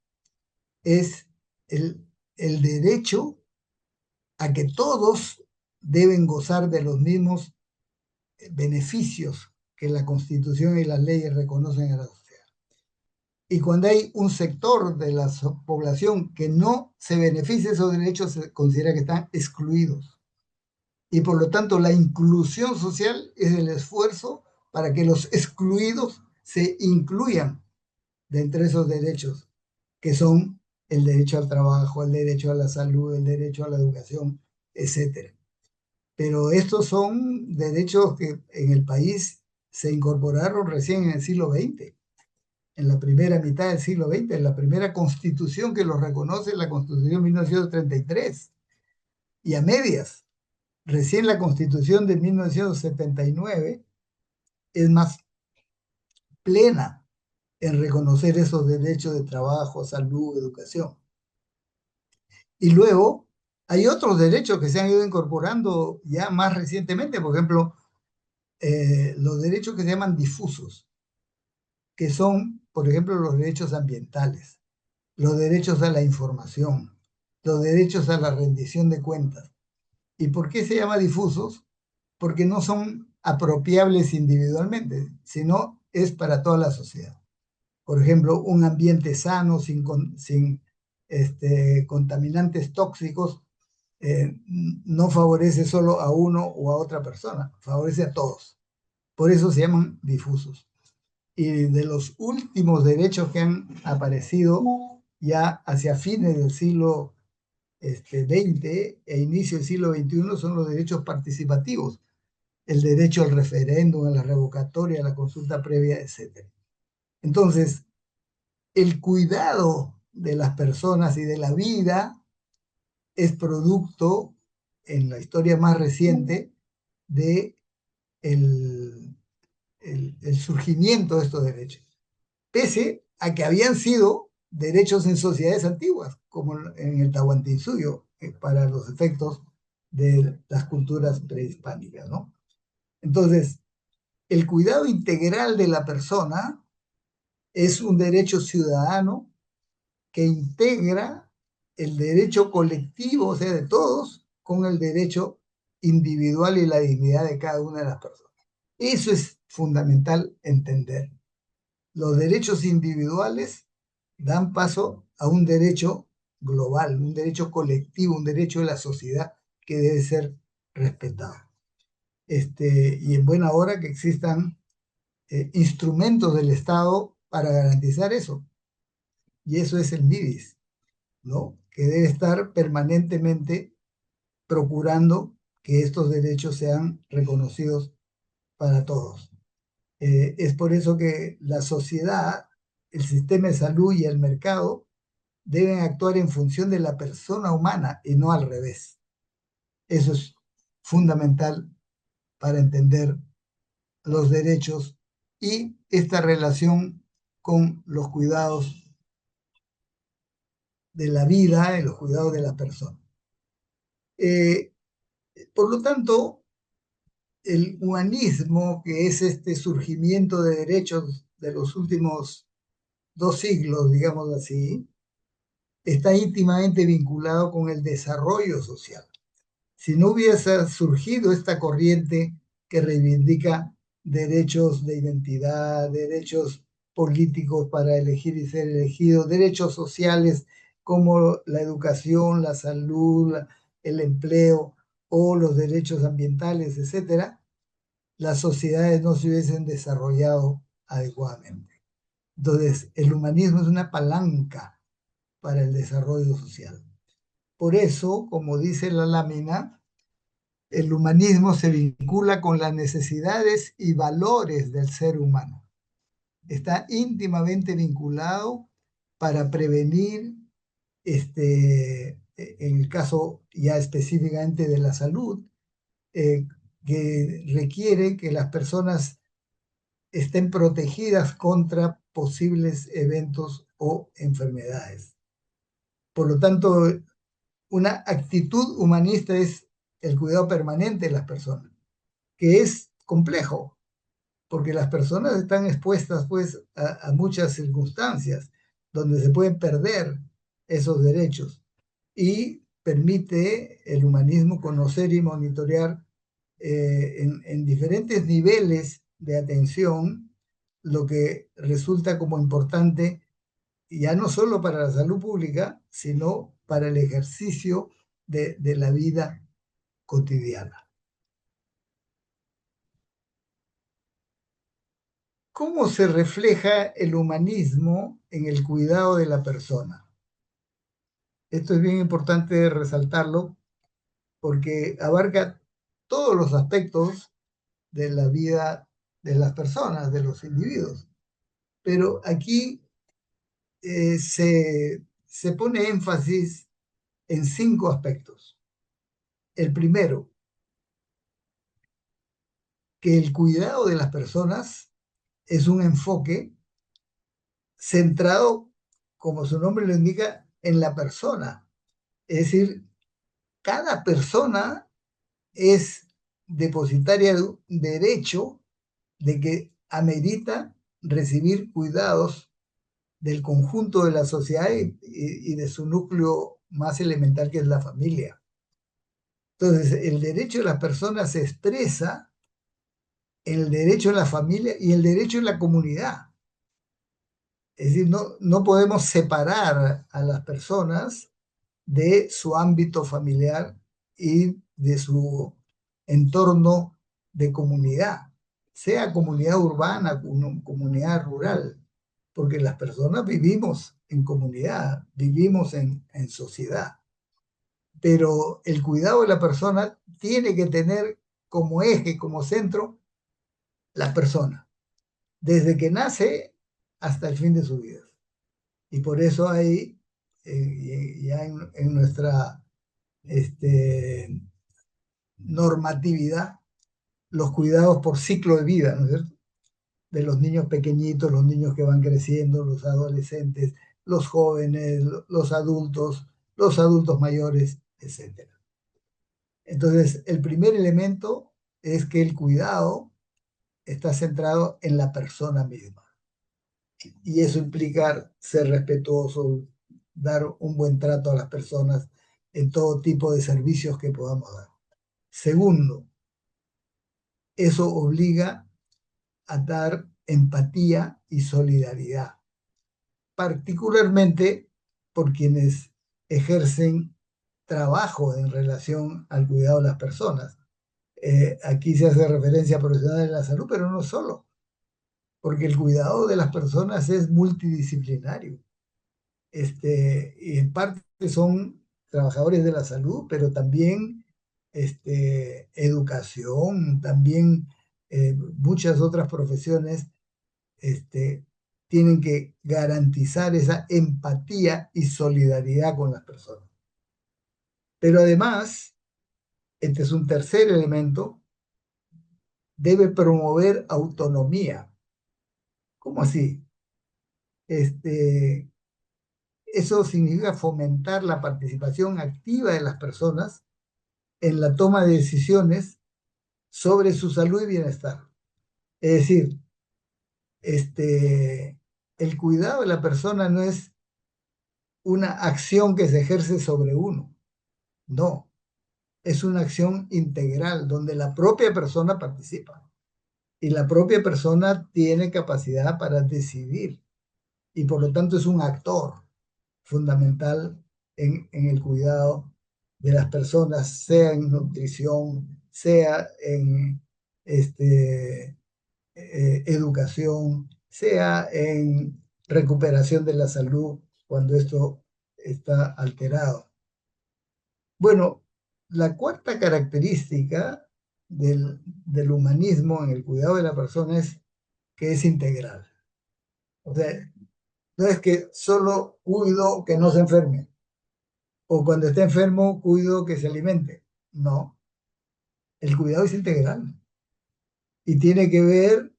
es el, el derecho a que todos deben gozar de los mismos beneficios que la Constitución y las leyes reconocen a la sociedad. Y cuando hay un sector de la población que no se beneficia de esos derechos, se considera que están excluidos. Y por lo tanto, la inclusión social es el esfuerzo para que los excluidos se incluyan dentro de esos derechos, que son el derecho al trabajo, el derecho a la salud, el derecho a la educación, etcétera. Pero estos son derechos que en el país se incorporaron recién en el siglo XX, en la primera mitad del siglo XX, en la primera constitución que los reconoce, la Constitución de 1933, y a medias. Recién la Constitución de 1979 es más plena en reconocer esos derechos de trabajo, salud, educación. Y luego hay otros derechos que se han ido incorporando ya más recientemente, por ejemplo, los derechos que se llaman difusos, que son, por ejemplo, los derechos ambientales, los derechos a la información, los derechos a la rendición de cuentas. ¿Y por qué se llama difusos? Porque no son apropiables individualmente, sino es para toda la sociedad. Por ejemplo, un ambiente sano, sin contaminantes tóxicos, no favorece solo a uno o a otra persona, favorece a todos. Por eso se llaman difusos. Y de los últimos derechos que han aparecido ya hacia fines del siglo XX e inicio del siglo XXI son los derechos participativos, el derecho al referéndum, a la revocatoria, a la consulta previa, etc. Entonces, el cuidado de las personas y de la vida es producto, en la historia más reciente, de el surgimiento de estos derechos, pese a que habían sido derechos en sociedades antiguas, como en el Tahuantinsuyo, para los efectos de las culturas prehispánicas, ¿no? Entonces, el cuidado integral de la persona es un derecho ciudadano que integra el derecho colectivo, o sea, de todos, con el derecho individual y la dignidad de cada una de las personas. Eso es fundamental entender. Los derechos individuales dan paso a un derecho global, un derecho colectivo, un derecho de la sociedad que debe ser respetado. Y en buena hora que existan instrumentos del Estado para garantizar eso. Y eso es el MIDIS, ¿no? Que debe estar permanentemente procurando que estos derechos sean reconocidos para todos. Es por eso que la sociedad, el sistema de salud y el mercado deben actuar en función de la persona humana y no al revés. Eso es fundamental para entender los derechos y esta relación con los cuidados de la vida, en los cuidados de la persona. Eh, por lo tanto, el humanismo, que es este surgimiento de derechos de los últimos 2 siglos, digamos así, está íntimamente vinculado con el desarrollo social. Si no hubiese surgido esta corriente que reivindica derechos de identidad, derechos políticos para elegir y ser elegidos, derechos sociales como la educación, la salud, el empleo o los derechos ambientales, etcétera, las sociedades no se hubiesen desarrollado adecuadamente. Entonces, el humanismo es una palanca para el desarrollo social. Por eso, como dice la lámina, el humanismo se vincula con las necesidades y valores del ser humano. Está íntimamente vinculado para prevenir, en el caso ya específicamente de la salud, que requiere que las personas estén protegidas contra posibles eventos o enfermedades. Por lo tanto, una actitud humanista es el cuidado permanente de las personas, que es complejo, porque las personas están expuestas pues a muchas circunstancias donde se pueden perder esos derechos y permite el humanismo conocer y monitorear en diferentes niveles de atención lo que resulta como importante ya no solo para la salud pública, sino para el ejercicio de la vida cotidiana. ¿Cómo se refleja el humanismo en el cuidado de la persona? Esto es bien importante resaltarlo porque abarca todos los aspectos de la vida de las personas, de los individuos. Pero aquí se pone énfasis en 5 aspectos. El primero, que el cuidado de las personas es un enfoque centrado, como su nombre lo indica, en la persona. Es decir, cada persona es depositaria de un derecho de que amerita recibir cuidados del conjunto de la sociedad y de su núcleo más elemental que es la familia. Entonces, el derecho de las personas se expresa en el derecho de la familia y el derecho de la comunidad. Es decir, no podemos separar a las personas de su ámbito familiar y de su entorno de comunidad, sea comunidad urbana, comunidad rural, porque las personas vivimos en comunidad, vivimos en sociedad, pero el cuidado de la persona tiene que tener como eje, como centro, la persona, desde que nace hasta el fin de su vida. Y por eso hay ya en nuestra normatividad los cuidados por ciclo de vida, ¿no es cierto? De los niños pequeñitos, los niños que van creciendo, los adolescentes, los jóvenes, los adultos mayores, etc. Entonces, el primer elemento es que el cuidado está centrado en la persona misma. Y eso implica ser respetuoso, dar un buen trato a las personas en todo tipo de servicios que podamos dar. Segundo, eso obliga a dar empatía y solidaridad, particularmente por quienes ejercen trabajo en relación al cuidado de las personas. Aquí se hace referencia a profesionales de la salud, pero no solo, porque el cuidado de las personas es multidisciplinario. Y en parte son trabajadores de la salud, pero también educación, también muchas otras profesiones tienen que garantizar esa empatía y solidaridad con las personas. Pero además, este es un tercer elemento, debe promover autonomía. ¿Cómo así? eso significa fomentar la participación activa de las personas en la toma de decisiones sobre su salud y bienestar. Es decir, el cuidado de la persona no es una acción que se ejerce sobre uno, no, es una acción integral donde la propia persona participa y la propia persona tiene capacidad para decidir y por lo tanto es un actor fundamental en el cuidado de las personas, sea en nutrición, sea en educación, sea en recuperación de la salud cuando esto está alterado. Bueno, la cuarta característica del humanismo en el cuidado de la persona es que es integral. O sea, no es que solo cuido que no se enferme, o cuando esté enfermo cuido que se alimente. No, el cuidado es integral y tiene que ver,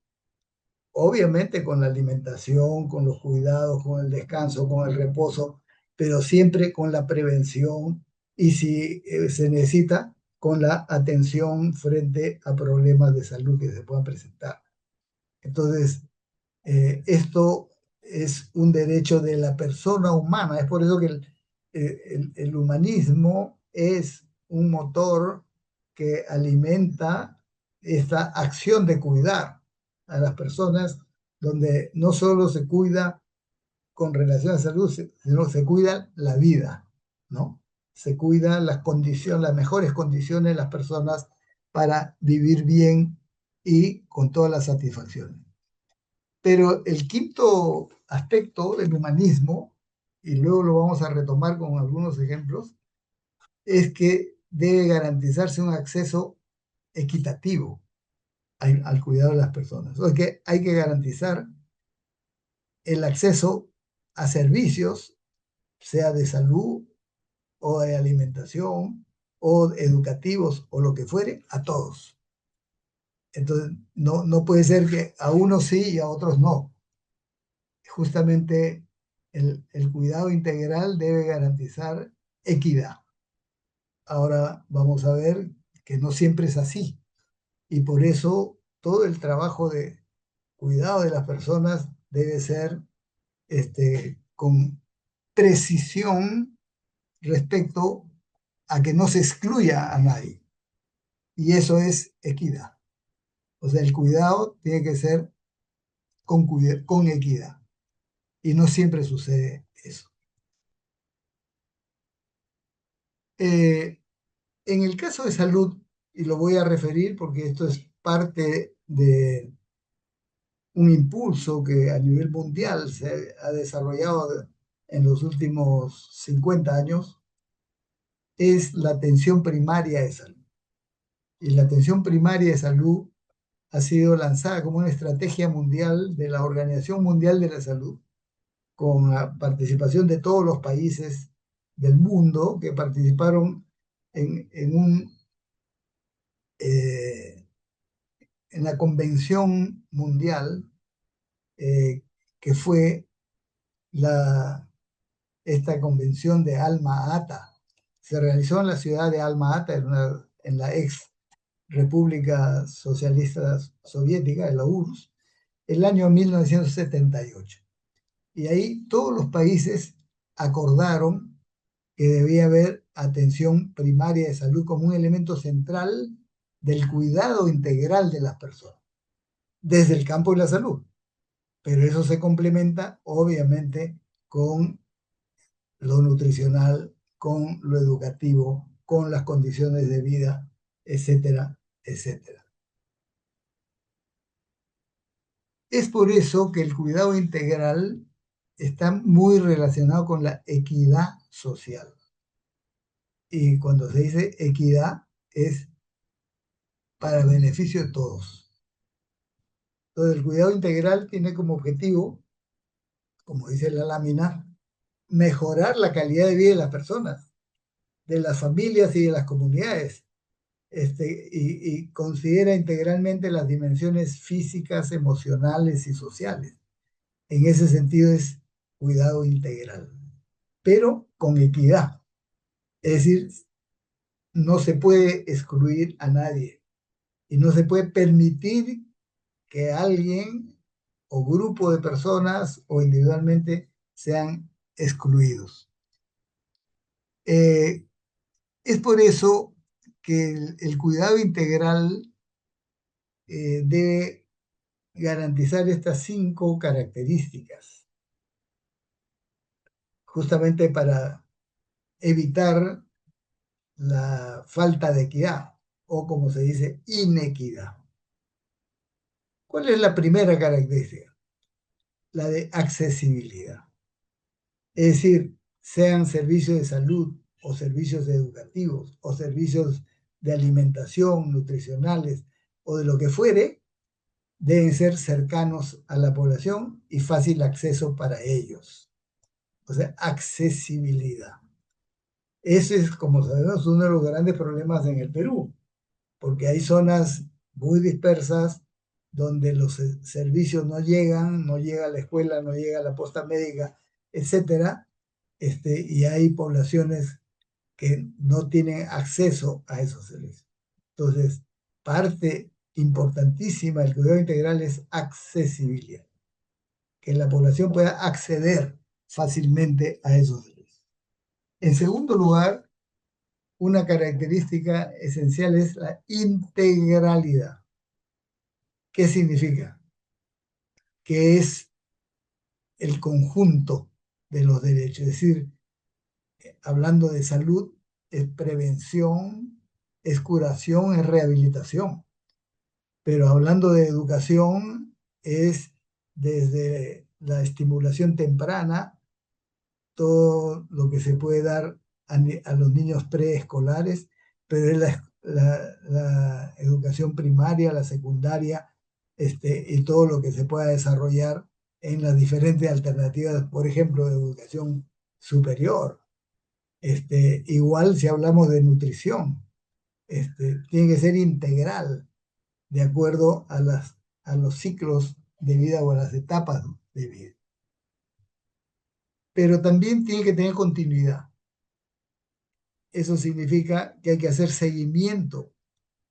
obviamente, con la alimentación, con los cuidados, con el descanso, con el reposo, pero siempre con la prevención y si se necesita, con la atención frente a problemas de salud que se puedan presentar. Entonces, esto es un derecho de la persona humana. Es por eso que el humanismo es un motor que alimenta esta acción de cuidar a las personas, donde no solo se cuida con relación a salud, sino se cuida la vida, ¿no? Se cuida las condiciones, las mejores condiciones de las personas para vivir bien y con todas las satisfacciones. Pero el quinto aspecto del humanismo, y luego lo vamos a retomar con algunos ejemplos, es que debe garantizarse un acceso equitativo al cuidado de las personas. O sea que hay que garantizar el acceso a servicios, sea de salud o de alimentación o educativos o lo que fuere, a todos. Entonces, no puede ser que a unos sí y a otros no. Justamente el cuidado integral debe garantizar equidad. Ahora vamos a ver que no siempre es así y por eso todo el trabajo de cuidado de las personas debe ser con precisión respecto a que no se excluya a nadie. Y eso es equidad. O sea, el cuidado tiene que ser con equidad. Y no siempre sucede eso. Eh, En el caso de salud, y lo voy a referir porque esto es parte de un impulso que a nivel mundial se ha desarrollado en los últimos 50 años, es la atención primaria de salud. Y la atención primaria de salud ha sido lanzada como una estrategia mundial de la Organización Mundial de la Salud, con la participación de todos los países del mundo que participaron en eh, en la Convención Mundial, que fue esta convención de Alma-Ata. Se realizó en la ciudad de Alma-Ata, en la ex República Socialista Soviética, de la URSS, el año 1978. Y ahí todos los países acordaron que debía haber atención primaria de salud como un elemento central del cuidado integral de las personas, desde el campo de la salud. Pero eso se complementa obviamente con lo nutricional, con lo educativo, con las condiciones de vida, etcétera, etcétera. Es por eso que el cuidado integral está muy relacionado con la equidad social. Y cuando se dice equidad es para beneficio de todos. Entonces el cuidado integral tiene como objetivo, como dice la lámina, mejorar la calidad de vida de las personas, de las familias y de las comunidades, y considera integralmente las dimensiones físicas, emocionales y sociales. En ese sentido es cuidado integral. pero con equidad. Es decir, no se puede excluir a nadie y no se puede permitir que alguien o grupo de personas o individualmente sean excluidos. Eh, es por eso que el cuidado integral debe garantizar estas 5 características, justamente para evitar la falta de equidad o, como se dice, inequidad. ¿Cuál es la primera característica? La de accesibilidad. Es decir, sean servicios de salud o servicios educativos o servicios de alimentación, nutricionales o de lo que fuere, deben ser cercanos a la población y fácil acceso para ellos. O sea, accesibilidad. Ese es, como sabemos, uno de los grandes problemas en el Perú, porque hay zonas muy dispersas donde los servicios no llegan, no llega a la escuela, no llega a la posta médica, etcétera, y hay poblaciones que no tienen acceso a esos servicios. Entonces, parte importantísima del cuidado integral es accesibilidad, que la población pueda acceder fácilmente a esos servicios. En segundo lugar, una característica esencial es la integralidad. ¿Qué significa? Que es el conjunto de los derechos, es decir, hablando de salud, es prevención, es curación, es rehabilitación. Pero hablando de educación, es desde la estimulación temprana, todo lo que se puede dar a los niños preescolares, pero es la educación primaria, la secundaria, y todo lo que se pueda desarrollar en las diferentes alternativas, por ejemplo, de educación superior. Igual si hablamos de nutrición, tiene que ser integral, de acuerdo a los ciclos de vida o a las etapas de vida. Pero también tiene que tener continuidad. Eso significa que hay que hacer seguimiento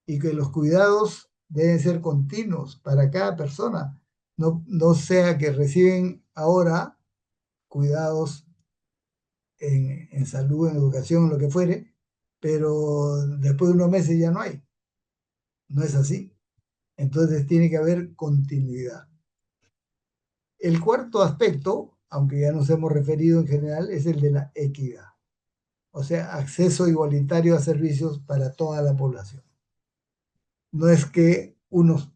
y que los cuidados deben ser continuos para cada persona. No sea que reciben ahora cuidados en salud, en educación, en lo que fuere, pero después de unos meses ya no hay. No es así. Entonces tiene que haber continuidad. El cuarto aspecto, aunque ya nos hemos referido en general, es el de la equidad. O sea, acceso igualitario a servicios para toda la población. No es que unos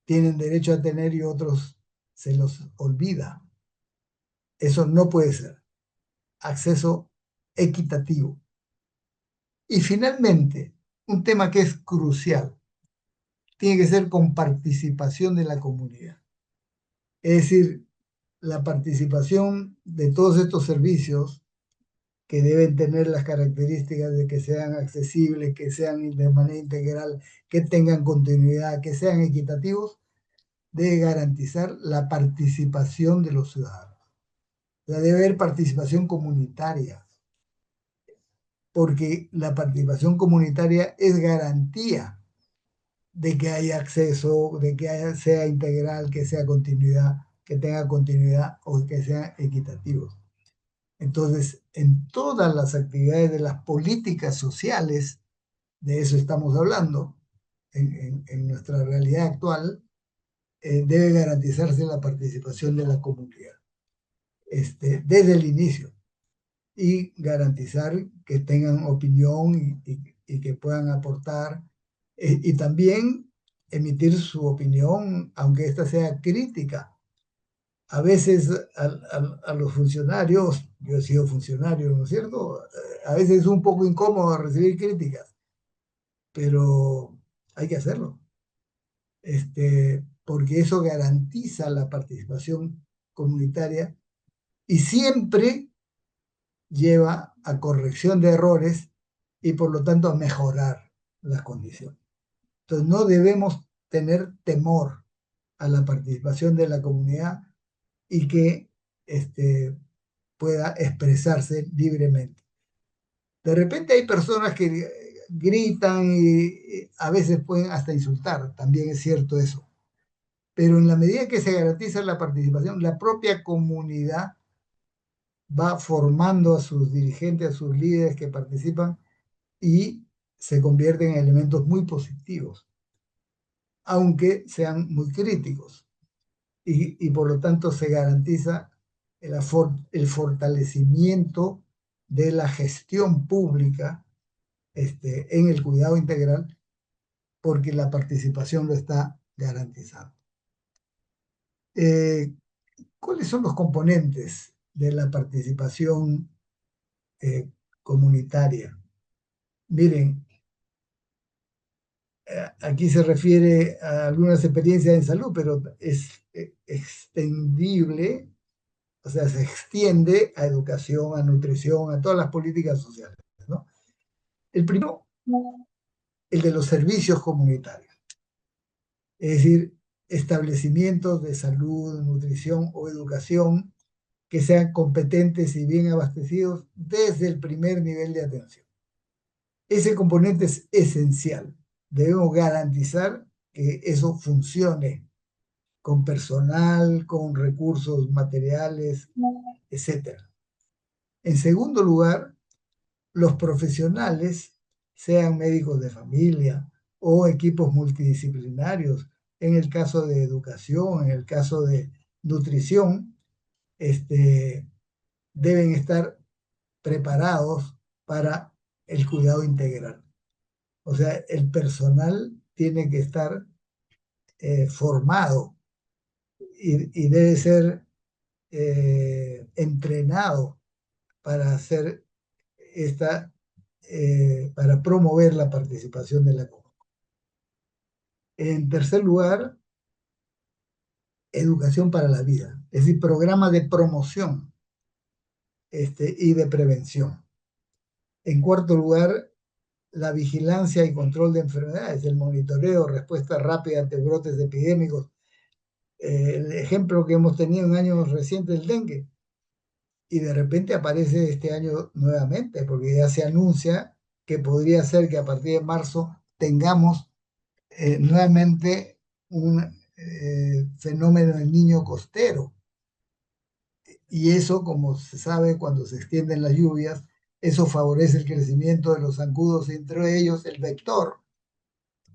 tienen derecho a tener y otros se los olvida. Eso no puede ser. Acceso equitativo. Y finalmente, un tema que es crucial, tiene que ser con participación de la comunidad. Es decir, la participación de todos estos servicios que deben tener las características de que sean accesibles, que sean de manera integral, que tengan continuidad, que sean equitativos, debe garantizar la participación de los ciudadanos. O sea, debe haber participación comunitaria, porque la participación comunitaria es garantía de que haya acceso, de que sea integral, que sea continuidad, que tenga continuidad o que sean equitativos. Entonces, en todas las actividades de las políticas sociales, de eso estamos hablando, en nuestra realidad actual, debe garantizarse la participación de la comunidad desde el inicio y garantizar que tengan opinión y que puedan aportar y también emitir su opinión, aunque ésta sea crítica. A veces a los funcionarios, yo he sido funcionario, ¿no es cierto? A veces es un poco incómodo recibir críticas, pero hay que hacerlo, porque eso garantiza la participación comunitaria y siempre lleva a corrección de errores y por lo tanto a mejorar las condiciones. Entonces no debemos tener temor a la participación de la comunidad y que pueda expresarse libremente. De repente hay personas que gritan y a veces pueden hasta insultar, también es cierto eso. Pero en la medida que se garantiza la participación, la propia comunidad va formando a sus dirigentes, a sus líderes que participan y se convierten en elementos muy positivos, aunque sean muy críticos. Y por lo tanto se garantiza el fortalecimiento de la gestión pública en el cuidado integral, porque la participación lo está garantizando. Eh, ¿Cuáles son los componentes de la participación comunitaria? Miren, aquí se refiere a algunas experiencias en salud, pero es extendible, o sea, se extiende a educación, a nutrición, a todas las políticas sociales, ¿no? El primero, el de los servicios comunitarios, es decir, establecimientos de salud, nutrición o educación que sean competentes y bien abastecidos desde el primer nivel de atención. Ese componente es esencial. Debemos garantizar que eso funcione con personal, con recursos materiales, etcétera. En segundo lugar, los profesionales, sean médicos de familia o equipos multidisciplinarios, en el caso de educación, en el caso de nutrición, deben estar preparados para el cuidado integral. O sea, el personal tiene que estar formado y debe ser entrenado para hacer para promover la participación de la comunidad. En tercer lugar, educación para la vida, es decir, programas de promoción y de prevención. En cuarto lugar, la vigilancia y control de enfermedades, el monitoreo, respuesta rápida ante brotes epidémicos. El ejemplo que hemos tenido en años recientes, el dengue, y de repente aparece este año nuevamente, porque ya se anuncia que podría ser que a partir de marzo tengamos nuevamente un fenómeno del niño costero. Y eso, como se sabe, cuando se extienden las lluvias, eso favorece el crecimiento de los zancudos, entre ellos el vector,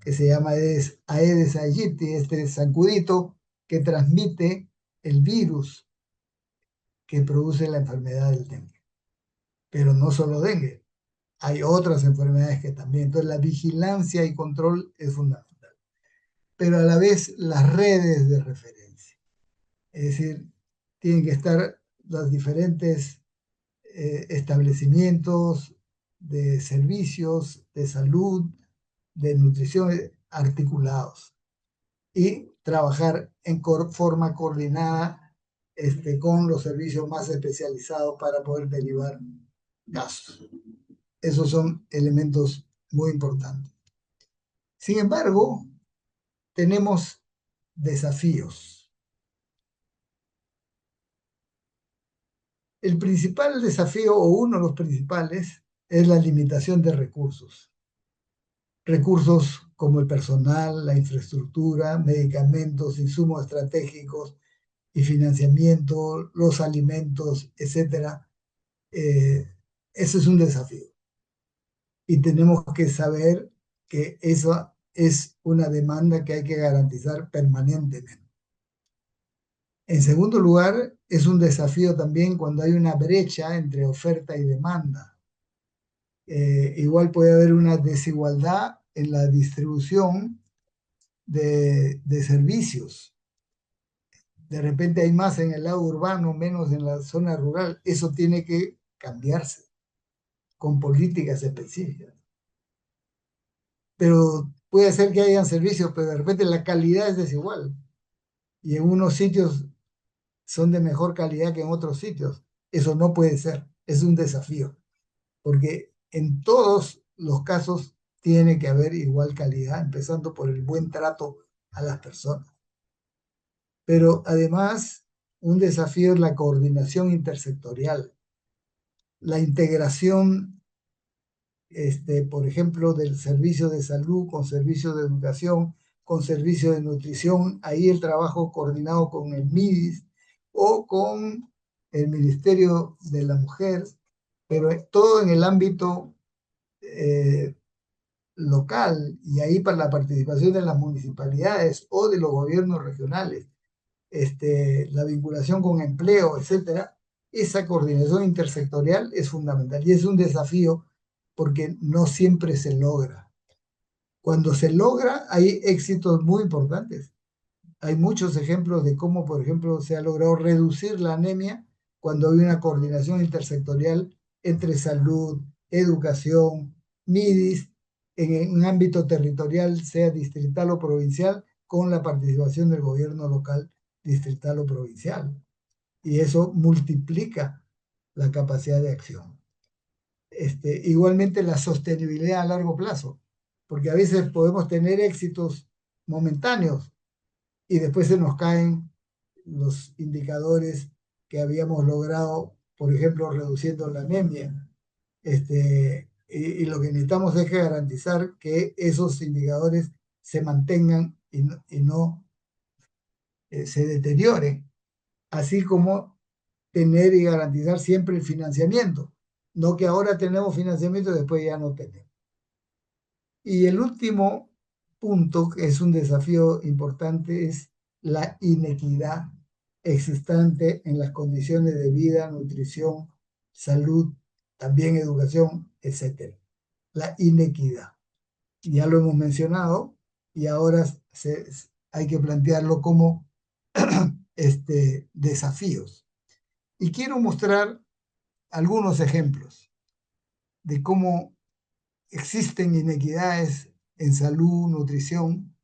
que se llama Aedes aegypti, este zancudito que transmite el virus que produce la enfermedad del dengue. Pero no solo dengue, hay otras enfermedades que también. Entonces la vigilancia y control es fundamental. Pero a la vez las redes de referencia. Es decir, tienen que estar los diferentes establecimientos de servicios, de salud, de nutrición articulados y trabajar en forma coordinada con los servicios más especializados para poder derivar casos. Esos son elementos muy importantes. Sin embargo, tenemos desafíos. El principal desafío, o uno de los principales, es la limitación de recursos. Recursos como el personal, la infraestructura, medicamentos, insumos estratégicos y financiamiento, los alimentos, etcétera. Ese es un desafío. Y tenemos que saber que eso es una demanda que hay que garantizar permanentemente. En segundo lugar, es un desafío también cuando hay una brecha entre oferta y demanda. Igual puede haber una desigualdad en la distribución de servicios. De repente hay más en el lado urbano, menos en la zona rural. Eso tiene que cambiarse con políticas específicas. Pero puede ser que hayan servicios, pero de repente la calidad es desigual. Y en unos sitios son de mejor calidad que en otros sitios. Eso no puede ser. Es un desafío. Porque en todos los casos tiene que haber igual calidad, empezando por el buen trato a las personas. Pero además, un desafío es la coordinación intersectorial. la integración, por ejemplo, del servicio de salud con servicio de educación, con servicio de nutrición, ahí el trabajo coordinado con el MIDIS o con el Ministerio de la Mujer, pero todo en el ámbito eh, local y ahí para la participación de las municipalidades o de los gobiernos regionales, la vinculación con empleo, etcétera, esa coordinación intersectorial es fundamental y es un desafío porque no siempre se logra. Cuando se logra, hay éxitos muy importantes. Hay muchos ejemplos de cómo, por ejemplo, se ha logrado reducir la anemia cuando hay una coordinación intersectorial entre salud, educación, MIDIS, en un ámbito territorial, sea distrital o provincial, con la participación del gobierno local, distrital o provincial. Y eso multiplica la capacidad de acción. Igualmente la sostenibilidad a largo plazo, porque a veces podemos tener éxitos momentáneos y después se nos caen los indicadores que habíamos logrado, por ejemplo, reduciendo la anemia. Y lo que necesitamos es garantizar que esos indicadores se mantengan y no se deterioren, así como tener y garantizar siempre el financiamiento, no que ahora tenemos financiamiento y después ya no tenemos. Y el último punto, que es un desafío importante, es la inequidad existente en las condiciones de vida, nutrición, salud, también educación, etcétera. La inequidad. Ya lo hemos mencionado y ahora hay que plantearlo como desafíos. Y quiero mostrar algunos ejemplos de cómo existen inequidades en salud, nutrición,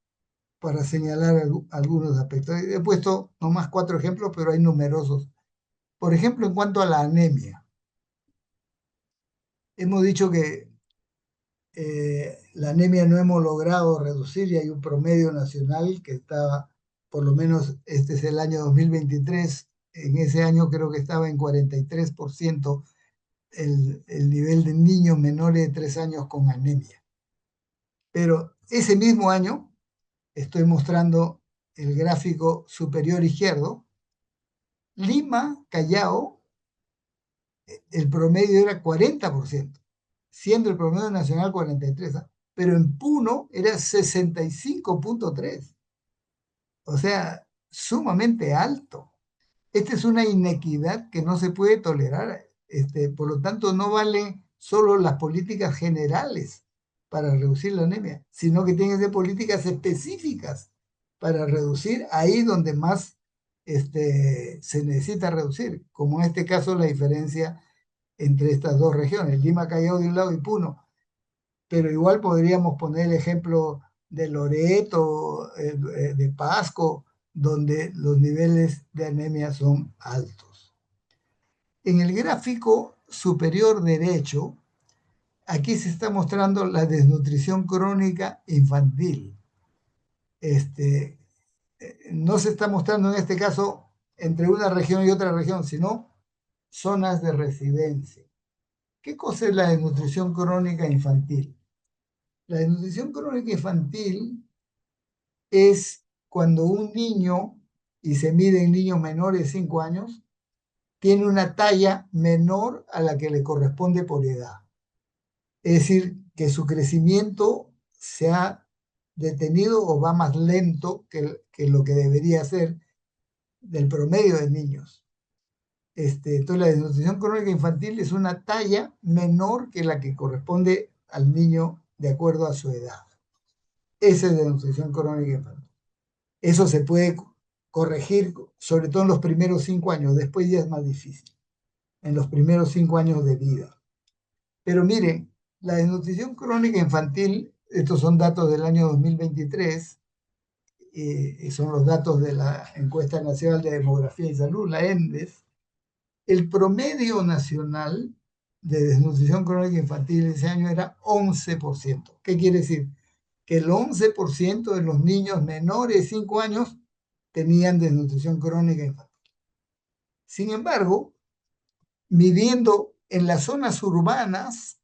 para señalar algunos aspectos. He puesto nomás 4 ejemplos, pero hay numerosos. Por ejemplo, en cuanto a la anemia, hemos dicho que la anemia no hemos logrado reducir y hay un promedio nacional que estaba, por lo menos este es el año 2023, en ese año creo que estaba en 43% el nivel de niños menores de 3 años con anemia. Pero ese mismo año, estoy mostrando el gráfico superior izquierdo, Lima, Callao, el promedio era 40%, siendo el promedio nacional 43%, pero en Puno era 65.3%, o sea, sumamente alto. Esta es una inequidad que no se puede tolerar. Por lo tanto, no valen solo las políticas generales para reducir la anemia, sino que tienen que ser políticas específicas para reducir ahí donde más se necesita reducir, como en este caso la diferencia entre estas dos regiones, Lima, Callao de un lado y Puno. Pero igual podríamos poner el ejemplo de Loreto, de Pasco, donde los niveles de anemia son altos. En el gráfico superior derecho, aquí se está mostrando la desnutrición crónica infantil. No se está mostrando en este caso entre una región y otra región, sino zonas de residencia. ¿Qué cosa es la desnutrición crónica infantil? La desnutrición crónica infantil es cuando un niño, y se mide en niños menores de 5 años, tiene una talla menor a la que le corresponde por edad. Es decir, que su crecimiento se ha detenido o va más lento que lo que debería ser del promedio de niños. Entonces, la desnutrición crónica infantil es una talla menor que la que corresponde al niño de acuerdo a su edad. Esa es desnutrición crónica infantil. Eso se puede corregir, sobre todo en los primeros 5 años, después ya es más difícil, en los primeros 5 años de vida. Pero miren, la desnutrición crónica infantil, estos son datos del año 2023, son los datos de la Encuesta Nacional de Demografía y Salud, la ENDES. El promedio nacional de desnutrición crónica infantil ese año era 11%. ¿Qué quiere decir? Que el 11% de los niños menores de 5 años tenían desnutrición crónica infantil. Sin embargo, midiendo en las zonas urbanas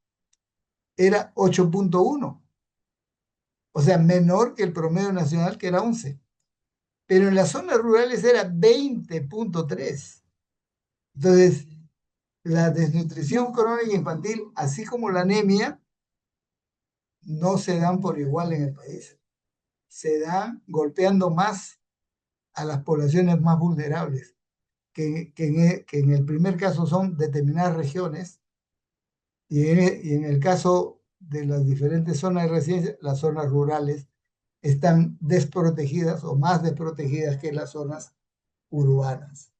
era 8.1, o sea, menor que el promedio nacional, que era 11. Pero en las zonas rurales era 20.3. Entonces, la desnutrición crónica infantil, así como la anemia, no se dan por igual en el país. Se dan golpeando más a las poblaciones más vulnerables, que en el primer caso son determinadas regiones, y en el caso de las diferentes zonas de residencia, las zonas rurales están desprotegidas o más desprotegidas que las zonas urbanas.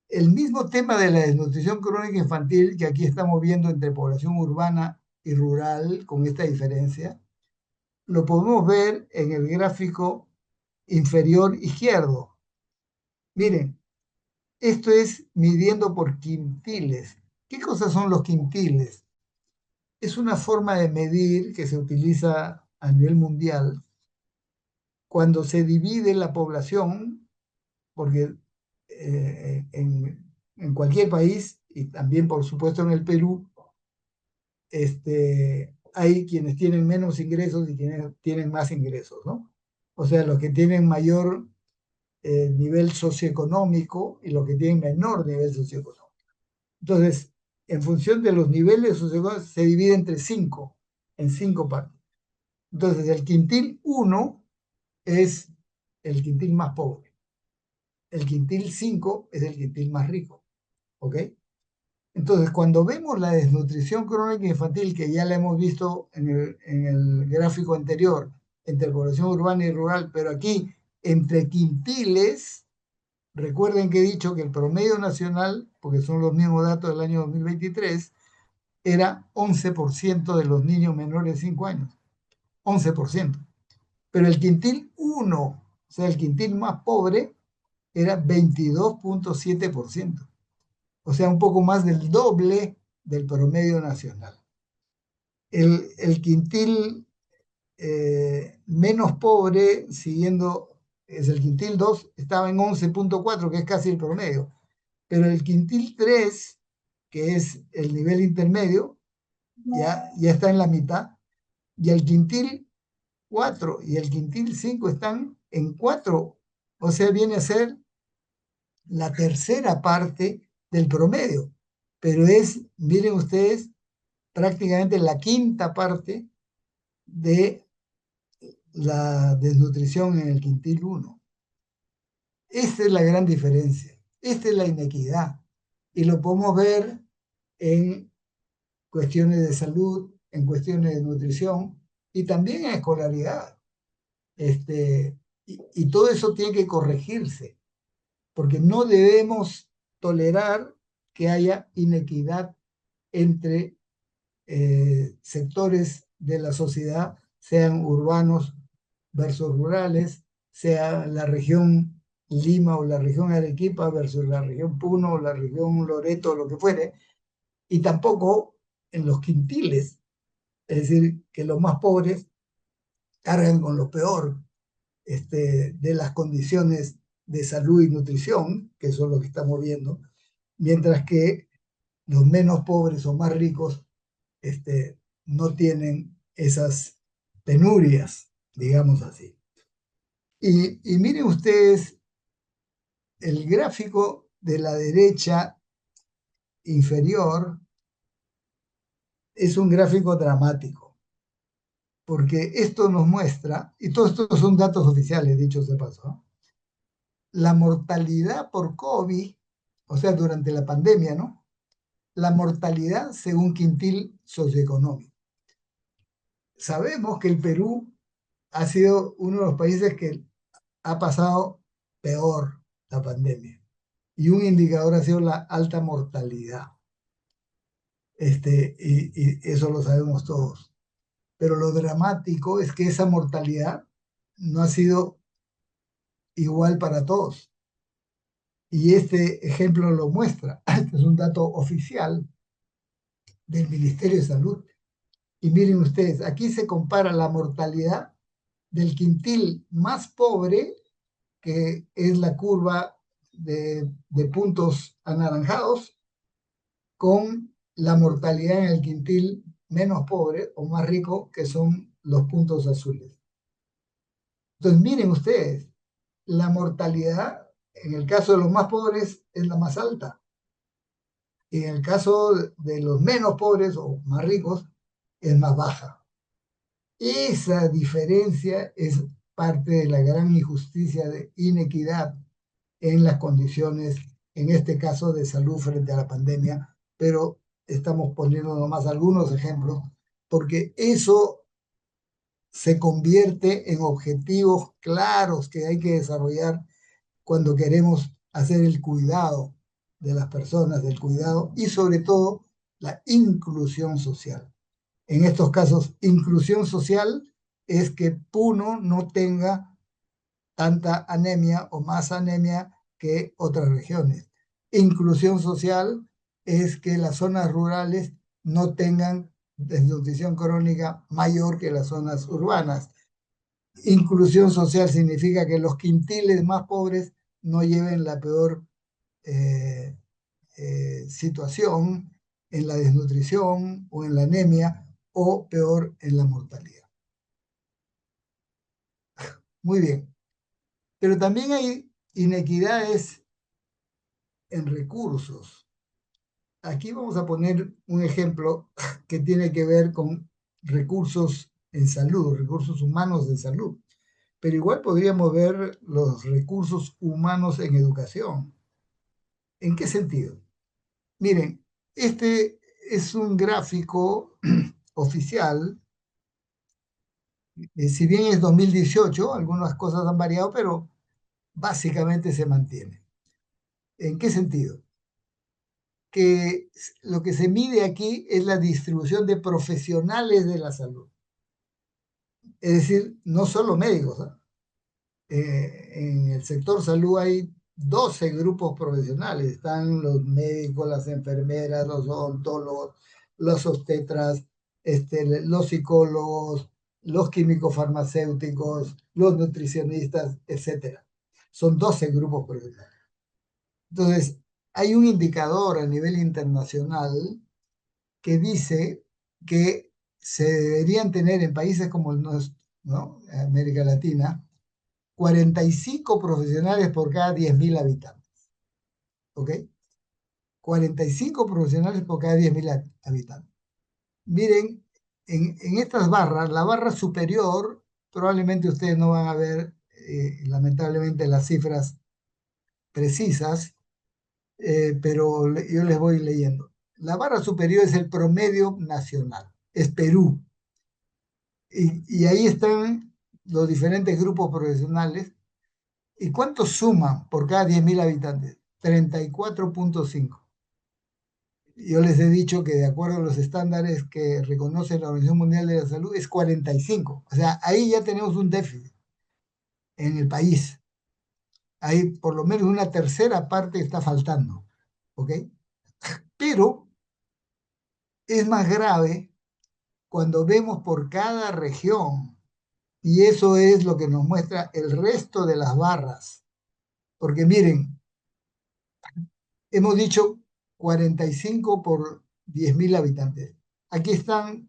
El mismo tema de la desnutrición crónica infantil que aquí estamos viendo entre población urbana y rural, con esta diferencia, lo podemos ver en el gráfico inferior izquierdo. Miren, esto es midiendo por quintiles. ¿Qué cosas son los quintiles? Es una forma de medir que se utiliza a nivel mundial cuando se divide la población, porque en cualquier país, y también por supuesto en el Perú, hay quienes tienen menos ingresos y quienes tienen más ingresos, ¿no? O sea, los que tienen mayor nivel socioeconómico y los que tienen menor nivel socioeconómico. Entonces, en función de los niveles socioeconómicos, se divide en cinco partes. Entonces, el quintil 1 es el quintil más pobre. El quintil 5 es el quintil más rico. ¿Ok? Entonces, cuando vemos la desnutrición crónica infantil, que ya la hemos visto en el gráfico anterior, entre población urbana y rural, pero aquí entre quintiles, recuerden que he dicho que el promedio nacional, porque son los mismos datos del año 2023, era 11% de los niños menores de 5 años. 11%. Pero el quintil 1, o sea, el quintil más pobre, era 22.7%. O sea, un poco más del doble del promedio nacional. El quintil menos pobre, siguiendo, es el quintil 2, estaba en 11.4, que es casi el promedio. Pero el quintil 3, que es el nivel intermedio, ya está en la mitad. Y el quintil 4 y el quintil 5 están en 4. O sea, viene a ser la tercera parte del promedio. Pero es, miren ustedes, prácticamente la quinta parte de la desnutrición en el quintil 1. Esta es la gran diferencia. Esta es la inequidad. Y lo podemos ver en cuestiones de salud, en cuestiones de nutrición y también en escolaridad. Y todo eso tiene que corregirse, porque no debemos tolerar que haya inequidad entre sectores de la sociedad, sean urbanos versus rurales, sea la región Lima o la región Arequipa versus la región Puno o la región Loreto o lo que fuere, y tampoco en los quintiles, es decir, que los más pobres cargan con lo peor de las condiciones de salud y nutrición, que eso es lo que estamos viendo, mientras que los menos pobres o más ricos no tienen esas penurias, digamos así. Y miren ustedes, el gráfico de la derecha inferior es un gráfico dramático, porque esto nos muestra, y todos estos son datos oficiales, dicho de paso, ¿no? La mortalidad por COVID, o sea, durante la pandemia, ¿no? La mortalidad según quintil socioeconómico. Sabemos que el Perú ha sido uno de los países que ha pasado peor la pandemia. Y un indicador ha sido la alta mortalidad. Y eso lo sabemos todos. Pero lo dramático es que esa mortalidad no ha sido igual para todos. Y este ejemplo lo muestra. Este es un dato oficial del Ministerio de Salud. Y miren ustedes, aquí se compara la mortalidad del quintil más pobre, que es la curva de puntos anaranjados, con la mortalidad en el quintil menos pobre o más rico, que son los puntos azules. Entonces, miren ustedes, la mortalidad en el caso de los más pobres es la más alta. Y en el caso de los menos pobres o más ricos es más baja. Esa diferencia es parte de la gran injusticia de inequidad en las condiciones, en este caso de salud frente a la pandemia, pero estamos poniendo nomás algunos ejemplos, porque eso se convierte en objetivos claros que hay que desarrollar cuando queremos hacer el cuidado de las personas, del cuidado y sobre todo la inclusión social. En estos casos, inclusión social es que Puno no tenga tanta anemia o más anemia que otras regiones. Inclusión social es que las zonas rurales no tengan desnutrición crónica mayor que las zonas urbanas. Inclusión social significa que los quintiles más pobres no lleven la peor eh, situación en la desnutrición o en la anemia o peor en la mortalidad. Muy bien, pero también hay inequidades en recursos. Aquí vamos a poner un ejemplo que tiene que ver con recursos en salud, recursos humanos en salud. Pero igual podríamos ver los recursos humanos en educación. ¿En qué sentido? Miren, este es un gráfico oficial. Si bien es 2018, algunas cosas han variado, pero básicamente se mantiene. ¿En qué sentido? Que lo que se mide aquí es la distribución de profesionales de la salud. Es decir, no solo médicos, ¿eh? En el sector salud hay 12 grupos profesionales. Están los médicos, las enfermeras, los odontólogos, los obstetras, los psicólogos, los químicos farmacéuticos, los nutricionistas, etcétera. Son 12 grupos profesionales. Entonces, hay un indicador a nivel internacional que dice que se deberían tener en países como el nuestro, ¿no? América Latina, 45 profesionales por cada 10.000 habitantes. ¿Ok? 45 profesionales por cada 10.000 habitantes. Miren, en estas barras, la barra superior, probablemente ustedes no van a ver, lamentablemente, las cifras precisas, pero yo les voy leyendo. La barra superior es el promedio nacional, es Perú. Y ahí están los diferentes grupos profesionales. ¿Y cuánto suman por cada 10.000 habitantes? 34,5. Yo les he dicho que de acuerdo a los estándares que reconoce la Organización Mundial de la Salud es 45. O sea, ahí ya tenemos un déficit en el país. Ahí por lo menos una tercera parte está faltando. ¿Ok? Pero es más grave cuando vemos por cada región. Y eso es lo que nos muestra el resto de las barras. Porque miren, hemos dicho 45 por 10.000 habitantes. Aquí están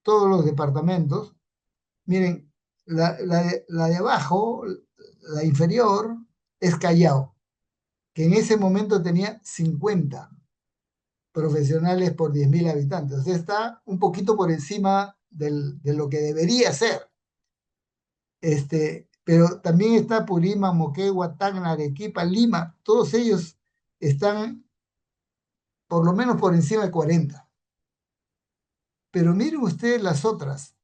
todos los departamentos. Miren, la de abajo, la inferior, es Callao, que en ese momento tenía 50 profesionales por 10.000 habitantes. O sea, está un poquito por encima de lo que debería ser. Pero también está Purímac, Moquegua, Tacna, Arequipa, Lima. Todos ellos están por lo menos por encima de 40. Pero miren ustedes las otras.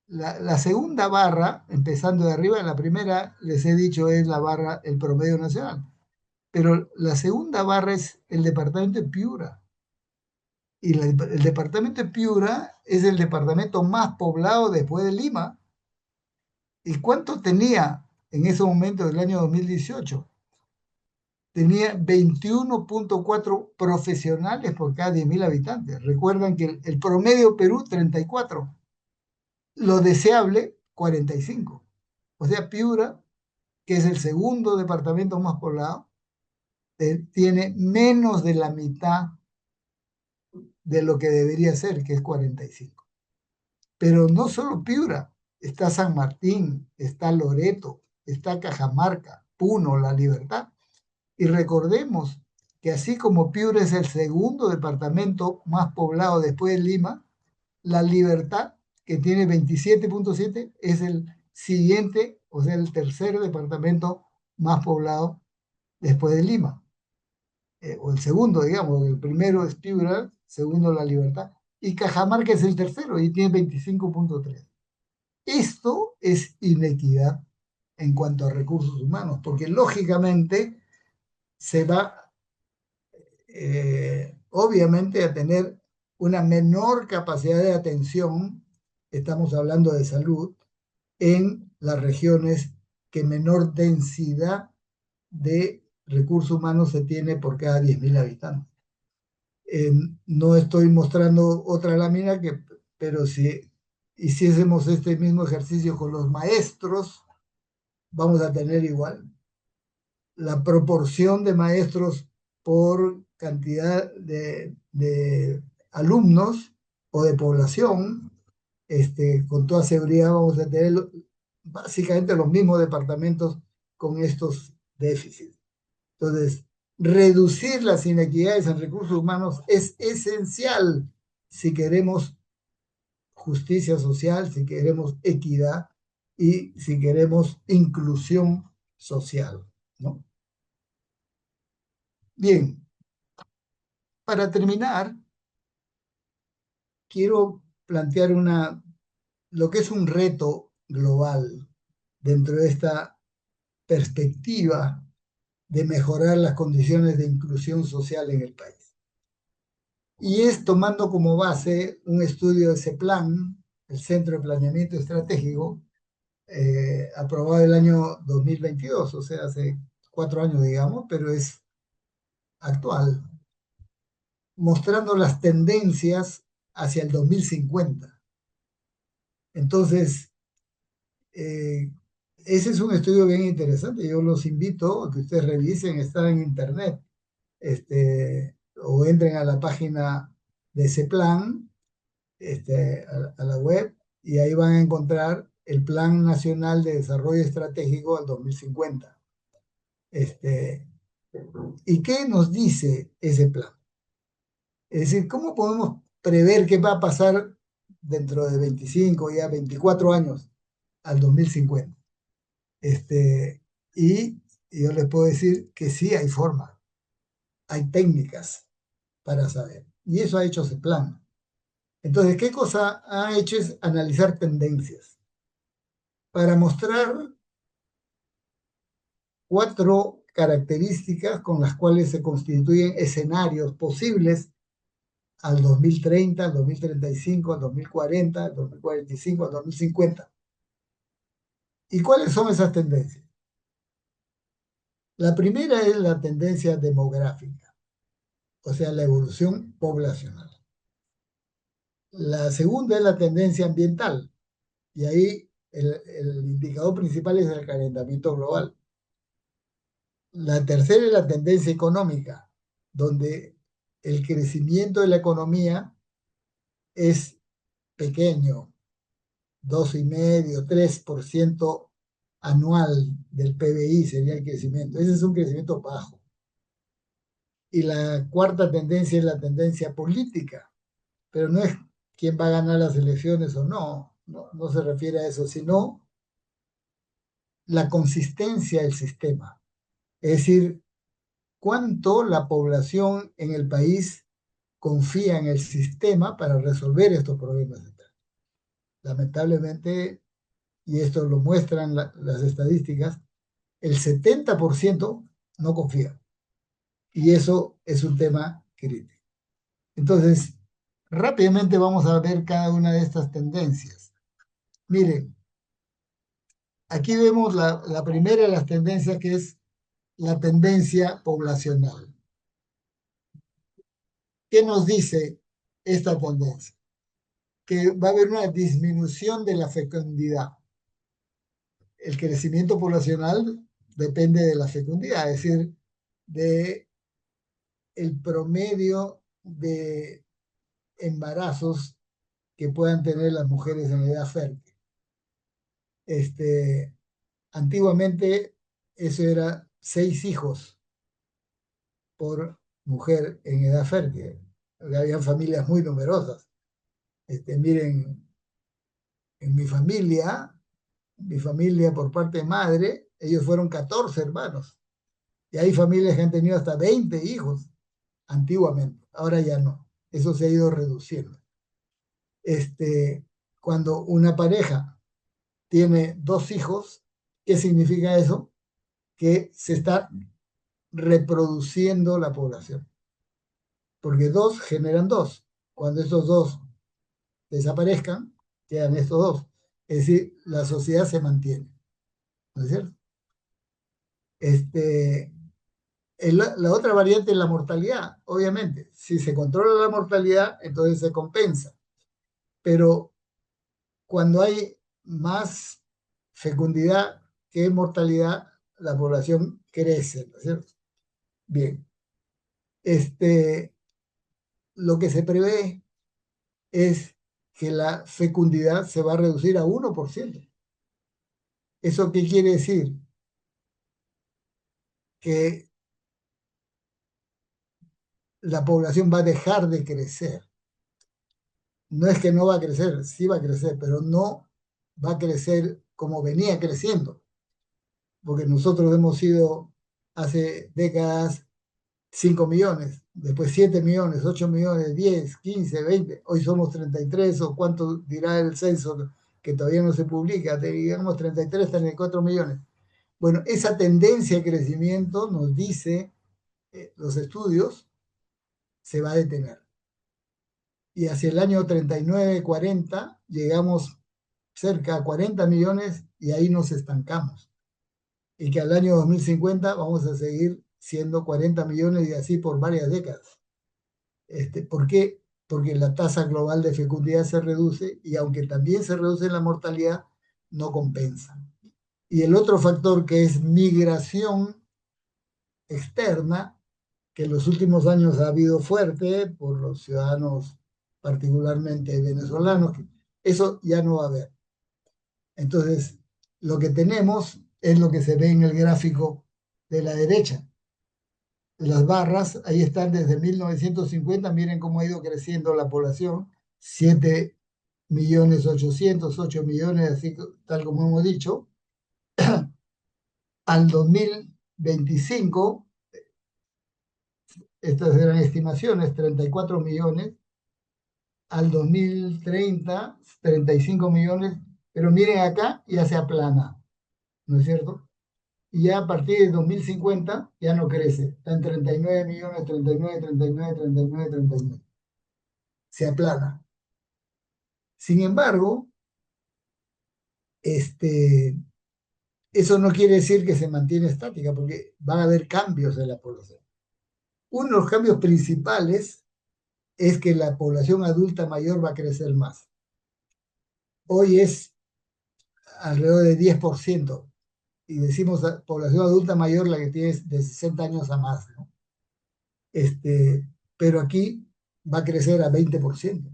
La segunda barra, empezando de arriba, la primera, les he dicho, es la barra, el promedio nacional. Pero la segunda barra es el departamento de Piura. Y el departamento de Piura es el departamento más poblado después de Lima. ¿Y cuánto tenía en ese momento del año 2018? Tenía 21,4 profesionales por cada 10.000 habitantes. Recuerdan que el promedio Perú, 34. Lo deseable, 45. O sea, Piura, que es el segundo departamento más poblado, tiene menos de la mitad de lo que debería ser, que es 45. Pero no solo Piura, está San Martín, está Loreto, está Cajamarca, Puno, La Libertad. Y recordemos que así como Piura es el segundo departamento más poblado después de Lima, La Libertad, que tiene 27.7, es el siguiente, o sea, el tercer departamento más poblado después de Lima. O el segundo, digamos, el primero es Piura, segundo La Libertad, y Cajamarca es el tercero y tiene 25.3. Esto es inequidad en cuanto a recursos humanos, porque lógicamente se va obviamente a tener una menor capacidad de atención, estamos hablando de salud, en las regiones que menor densidad de recursos humanos se tiene por cada 10.000 habitantes. No estoy mostrando otra lámina, pero si hiciésemos este mismo ejercicio con los maestros, vamos a tener igual. La proporción de maestros por cantidad de alumnos o de población, con toda seguridad vamos a tener básicamente los mismos departamentos con estos déficits. Entonces, reducir las inequidades en recursos humanos es esencial si queremos justicia social, si queremos equidad y si queremos inclusión social, ¿no? Bien, para terminar, quiero plantear lo que es un reto global dentro de esta perspectiva de mejorar las condiciones de inclusión social en el país. Y es tomando como base un estudio de CEPLAN, el Centro de Planeamiento Estratégico, aprobado el año 2022, o sea, hace 4 años, digamos, pero es actual, mostrando las tendencias hacia el 2050. Entonces, eh, ese es un estudio bien interesante. Yo los invito a que ustedes revisen, está en internet, o entren a la página de ese plan, a la web, y ahí van a encontrar el Plan Nacional de Desarrollo Estratégico al 2050. ¿Y qué nos dice ese plan? Es decir, ¿cómo podemos prever qué va a pasar dentro de 25, ya 24 años al 2050? Y yo les puedo decir que sí hay forma, hay técnicas para saber. Y eso ha hecho ese plan. Entonces, ¿qué cosa ha hecho? Es analizar tendencias para mostrar 4 características con las cuales se constituyen escenarios posibles al 2030, al 2035, al 2040, al 2045, al 2050. ¿Y cuáles son esas tendencias? La primera es la tendencia demográfica, o sea, la evolución poblacional. La segunda es la tendencia ambiental, y ahí el indicador principal es el calentamiento global. La tercera es la tendencia económica, donde el crecimiento de la economía es pequeño, 2,5, 3% anual del PBI sería el crecimiento. Ese es un crecimiento bajo. Y la cuarta tendencia es la tendencia política, pero no es quién va a ganar las elecciones o no, no se refiere a eso, sino la consistencia del sistema. Es decir, cuánto la población en el país confía en el sistema para resolver estos problemas. Lamentablemente, y esto lo muestran las estadísticas, el 70% no confía. Y eso es un tema crítico. Entonces, rápidamente vamos a ver cada una de estas tendencias. Miren, aquí vemos la primera de las tendencias, que es la tendencia poblacional. ¿Qué nos dice esta tendencia? Que va a haber una disminución de la fecundidad. El crecimiento poblacional depende de la fecundidad, es decir, de el promedio de embarazos que puedan tener las mujeres en edad fértil. Este, Antiguamente eso era 6 hijos por mujer en edad fértil. Habían familias muy numerosas. Miren, en mi familia por parte de madre, ellos fueron 14 hermanos. Y hay familias que han tenido hasta 20 hijos antiguamente. Ahora ya no. Eso se ha ido reduciendo. Este, Cuando una pareja tiene 2 hijos, ¿qué significa eso? Que se está reproduciendo la población, porque dos generan dos. Cuando estos dos desaparezcan, quedan estos dos. Es decir, la sociedad se mantiene, ¿no es cierto? Este, la otra variante es la mortalidad, obviamente. Si se controla la mortalidad, entonces se compensa. Pero cuando hay más fecundidad que mortalidad, la población crece, ¿no es cierto? Bien, este, lo que se prevé es que la fecundidad se va a reducir a 1%. ¿Eso qué quiere decir? Que la población va a dejar de crecer. No es que no va a crecer, sí va a crecer, pero no va a crecer como venía creciendo, porque nosotros hemos sido hace décadas 5 millones, después 7 millones, 8 millones, 10, 15, 20, hoy somos 33 o cuánto dirá el censo que todavía no se publica, digamos 33, 34 millones. Bueno, esa tendencia de crecimiento nos dice, los estudios, se va a detener. Y hacia el año 39, 40, llegamos cerca a 40 millones y ahí nos estancamos. Y que al año 2050 vamos a seguir siendo 40 millones y así por varias décadas. ¿Por qué? Porque la tasa global de fecundidad se reduce y aunque también se reduce la mortalidad, no compensa. Y el otro factor que es migración externa, que en los últimos años ha habido fuerte por los ciudadanos particularmente venezolanos, eso ya no va a haber. Entonces, lo que tenemos es lo que se ve en el gráfico de la derecha. Las barras, ahí están desde 1950, miren cómo ha ido creciendo la población, 7 millones 800, 8 millones, así tal como hemos dicho. Al 2025, estas eran estimaciones, 34 millones, al 2030, 35 millones, pero miren acá, ya se aplana, ¿no es cierto? Y ya a partir de 2050 ya no crece, está en 39 millones, 39, 39, 39, 39, se aplana. Sin embargo, este, eso no quiere decir que se mantiene estática, porque van a haber cambios en la población. Uno de los cambios principales es que la población adulta mayor va a crecer más. Hoy es alrededor de 10%, y decimos población adulta mayor la que tiene de 60 años a más, ¿no? Pero aquí va a crecer a 20%,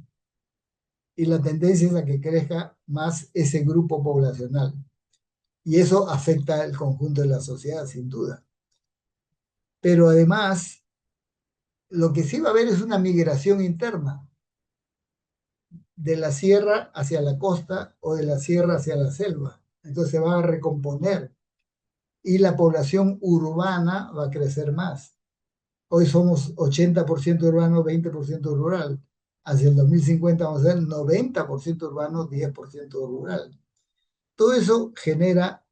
y la tendencia es a que crezca más ese grupo poblacional, y eso afecta el conjunto de la sociedad, sin duda. Pero además, lo que sí va a haber es una migración interna de la sierra hacia la costa o de la sierra hacia la selva. Entonces se va a recomponer y la población urbana va a crecer más. Hoy somos 80% urbano, 20% rural. Hacia el 2050 vamos a ser 90% urbano, 10% rural. Todo eso genera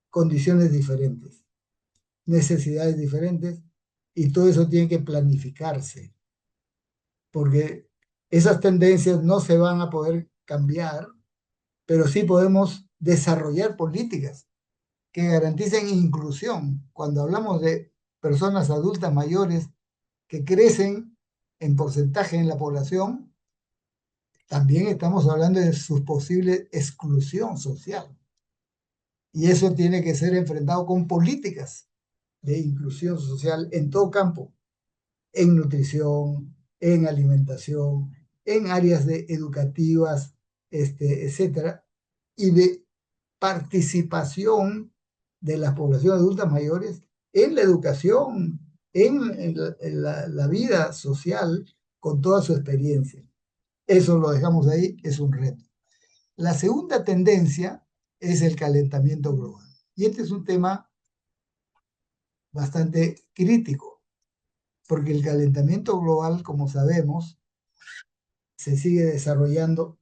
condiciones diferentes, necesidades diferentes, y todo eso tiene que planificarse, porque esas tendencias no se van a poder cambiar, pero sí podemos desarrollar políticas que garanticen inclusión. Cuando hablamos de personas adultas mayores que crecen en porcentaje en la población, también estamos hablando de su posible exclusión social. Y eso tiene que ser enfrentado con políticas de inclusión social en todo campo, en nutrición, en alimentación, en áreas educativas, etcétera, y de participación de las poblaciones adultas mayores en la educación, la vida social, con toda su experiencia. Eso lo dejamos ahí, es un reto. La segunda tendencia es el calentamiento global. Y este es un tema bastante crítico, porque el calentamiento global, como sabemos, se sigue desarrollando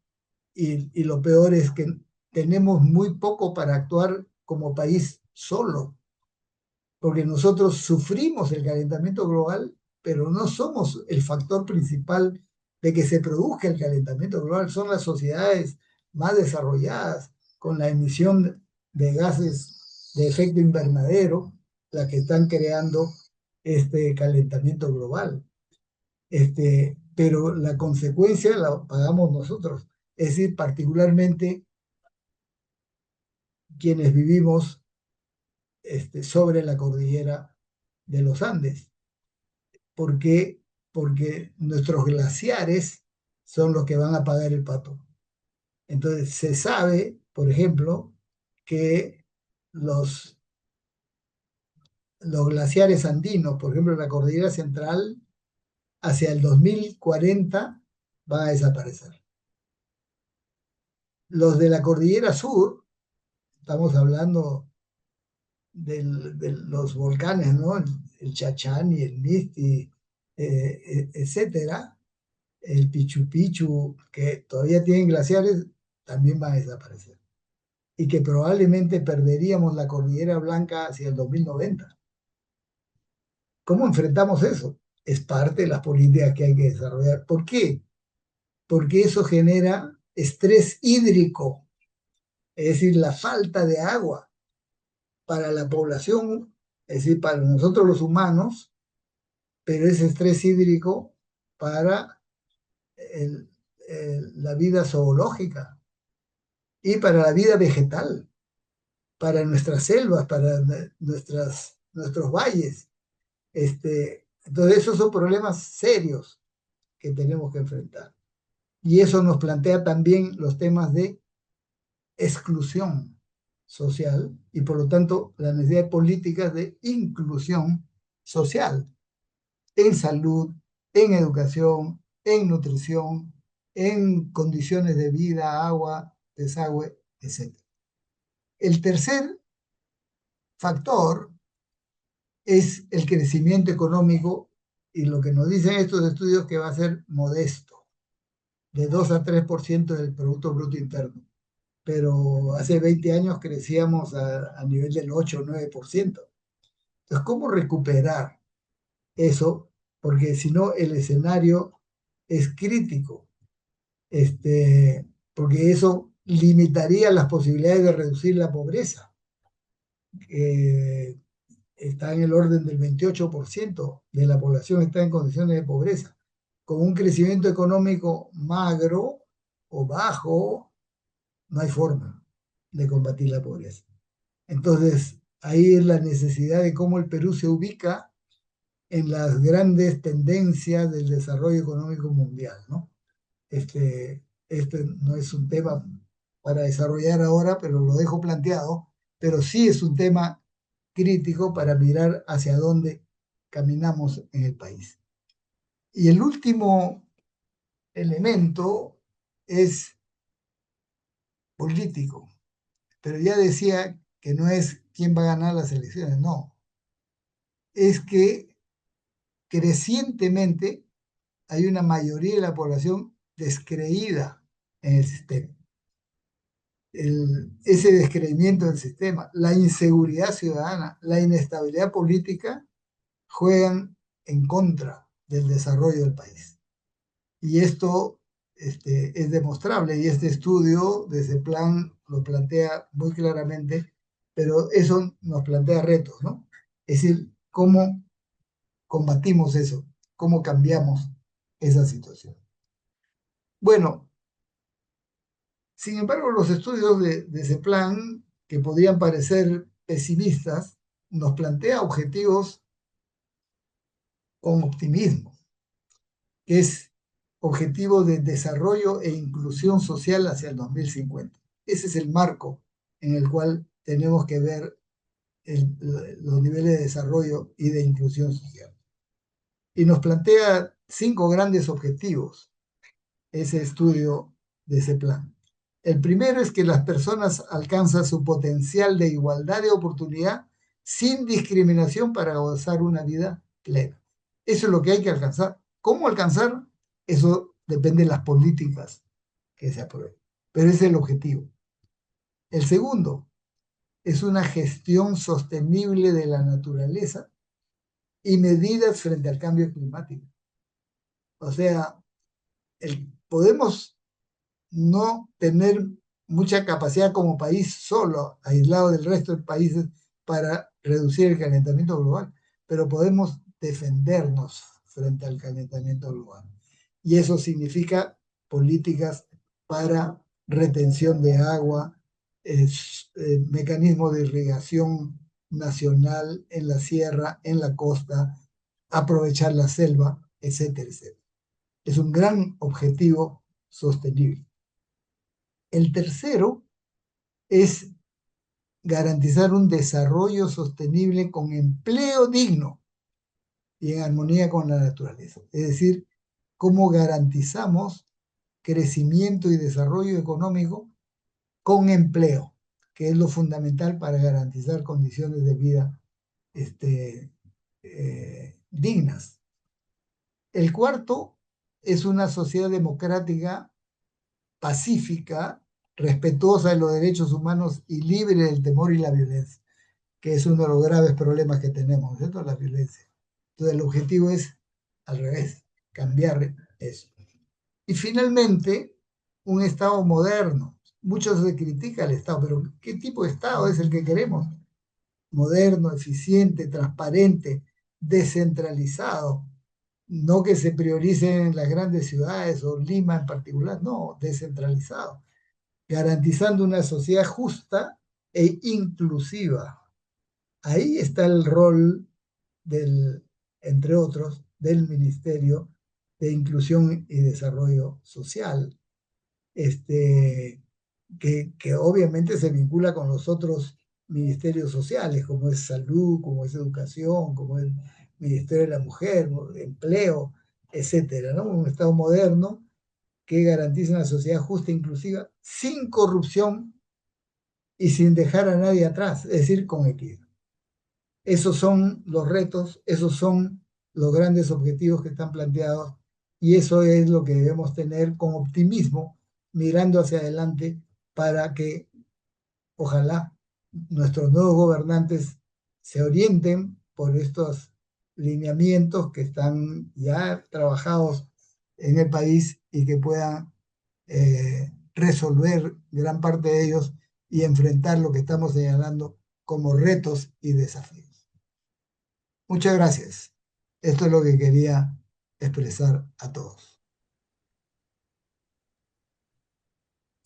y lo peor es que tenemos muy poco para actuar como país solo, porque nosotros sufrimos el calentamiento global, pero no somos el factor principal de que se produzca el calentamiento global. Son las sociedades más desarrolladas con la emisión de gases de efecto invernadero las que están creando este calentamiento global. Pero la consecuencia la pagamos nosotros, es decir, particularmente quienes vivimos sobre la cordillera de los Andes. ¿Por qué? Porque nuestros glaciares son los que van a pagar el pato. Entonces, se sabe, por ejemplo, que los, los glaciares andinos, por ejemplo, la cordillera central, hacia el 2040 van a desaparecer. Los de la cordillera sur, estamos hablando de los volcanes, ¿no? El Chachán y el Misti, etcétera, el Pichu Pichu, que todavía tienen glaciares, también van a desaparecer. Y que probablemente perderíamos la cordillera blanca hacia el 2090. ¿Cómo enfrentamos eso? Es parte de las políticas que hay que desarrollar. ¿Por qué? Porque eso genera estrés hídrico, es decir, la falta de agua para la población, es decir, para nosotros los humanos, pero es estrés hídrico para el, la vida zoológica y para la vida vegetal, para nuestras selvas, para nuestros valles. Entonces, esos son problemas serios que tenemos que enfrentar. Y eso nos plantea también los temas de exclusión social y por lo tanto la necesidad de políticas de inclusión social en salud, en educación, en nutrición, en condiciones de vida, agua, desagüe, etc. El tercer factor es el crecimiento económico y lo que nos dicen estos estudios que va a ser modesto, de 2 a 3% del Producto Bruto Interno. Pero hace 20 años crecíamos a nivel del 8 o 9%. Entonces, ¿cómo recuperar eso? Porque si no, el escenario es crítico, porque eso limitaría las posibilidades de reducir la pobreza. Está en el orden del 28% de la población está en condiciones de pobreza. Con un crecimiento económico magro o bajo, no hay forma de combatir la pobreza. Entonces, ahí es la necesidad de cómo el Perú se ubica en las grandes tendencias del desarrollo económico mundial, ¿no? Este no es un tema para desarrollar ahora, pero lo dejo planteado, pero sí es un tema crítico para mirar hacia dónde caminamos en el país. Y el último elemento es político, pero ya decía que no es quién va a ganar las elecciones, no, es que crecientemente hay una mayoría de la población descreída en el sistema. Ese descreimiento del sistema, la inseguridad ciudadana, la inestabilidad política juegan en contra del desarrollo del país. Y esto es demostrable y este estudio de ese plan lo plantea muy claramente, pero eso nos plantea retos, ¿no? Es decir, ¿cómo combatimos eso? ¿Cómo cambiamos esa situación? Bueno, sin embargo, los estudios de ese plan, que podrían parecer pesimistas, nos plantea objetivos con optimismo, que es Objetivo de Desarrollo e Inclusión Social hacia el 2050. Ese es el marco en el cual tenemos que ver el, los niveles de desarrollo y de inclusión social. Y nos plantea 5 grandes objetivos ese estudio de ese plan. El primero es que las personas alcanzan su potencial de igualdad de oportunidad sin discriminación para gozar una vida plena. Eso es lo que hay que alcanzar. ¿Cómo alcanzar? Eso depende de las políticas que se aprueben. Pero ese es el objetivo. El segundo es una gestión sostenible de la naturaleza y medidas frente al cambio climático. O sea, podemos no tener mucha capacidad como país solo, aislado del resto de países, para reducir el calentamiento global, pero podemos defendernos frente al calentamiento global. Y eso significa políticas para retención de agua, mecanismos de irrigación nacional en la sierra, en la costa, aprovechar la selva, etcétera, etcétera. Es un gran objetivo sostenible. El tercero es garantizar un desarrollo sostenible con empleo digno y en armonía con la naturaleza. Es decir, cómo garantizamos crecimiento y desarrollo económico con empleo, que es lo fundamental para garantizar condiciones de vida dignas. El cuarto es una sociedad democrática, pacífica, respetuosa de los derechos humanos y libre del temor y la violencia, que es uno de los graves problemas que tenemos, ¿cierto? La violencia. Entonces el objetivo es al revés, cambiar eso. Y finalmente, un Estado moderno. Muchos se critica al Estado, pero ¿qué tipo de Estado es el que queremos? Moderno, eficiente, transparente, descentralizado. No que se prioricen en las grandes ciudades o Lima en particular, no, descentralizado, garantizando una sociedad justa e inclusiva. Ahí está el rol del, entre otros, del Ministerio de Inclusión y Desarrollo Social, que obviamente se vincula con los otros ministerios sociales, como es salud, como es educación, como es Ministerio de la Mujer, empleo, etcétera, ¿no? Un Estado moderno que garantice una sociedad justa e inclusiva, sin corrupción y sin dejar a nadie atrás, es decir, con equidad. Esos son los retos, esos son los grandes objetivos que están planteados y eso es lo que debemos tener con optimismo mirando hacia adelante para que ojalá nuestros nuevos gobernantes se orienten por estos lineamientos que están ya trabajados en el país y que puedan resolver gran parte de ellos y enfrentar lo que estamos señalando como retos y desafíos. Muchas gracias. Esto es lo que quería expresar a todos.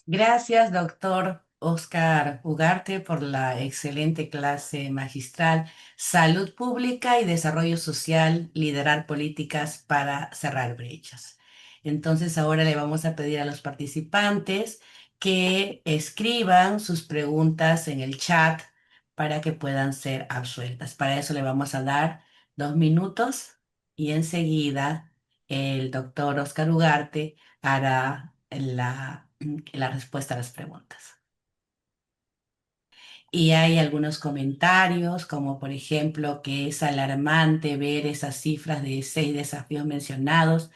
Gracias, doctor Oscar Ugarte, por la excelente clase magistral. Salud pública y desarrollo social, liderar políticas para cerrar brechas. Entonces, ahora le vamos a pedir a los participantes que escriban sus preguntas en el chat para que puedan ser absueltas. Para eso le vamos a dar 2 minutos y enseguida el doctor Oscar Ugarte hará la respuesta a las preguntas. Y hay algunos comentarios, como por ejemplo que es alarmante ver esas cifras de 6 desafíos mencionados.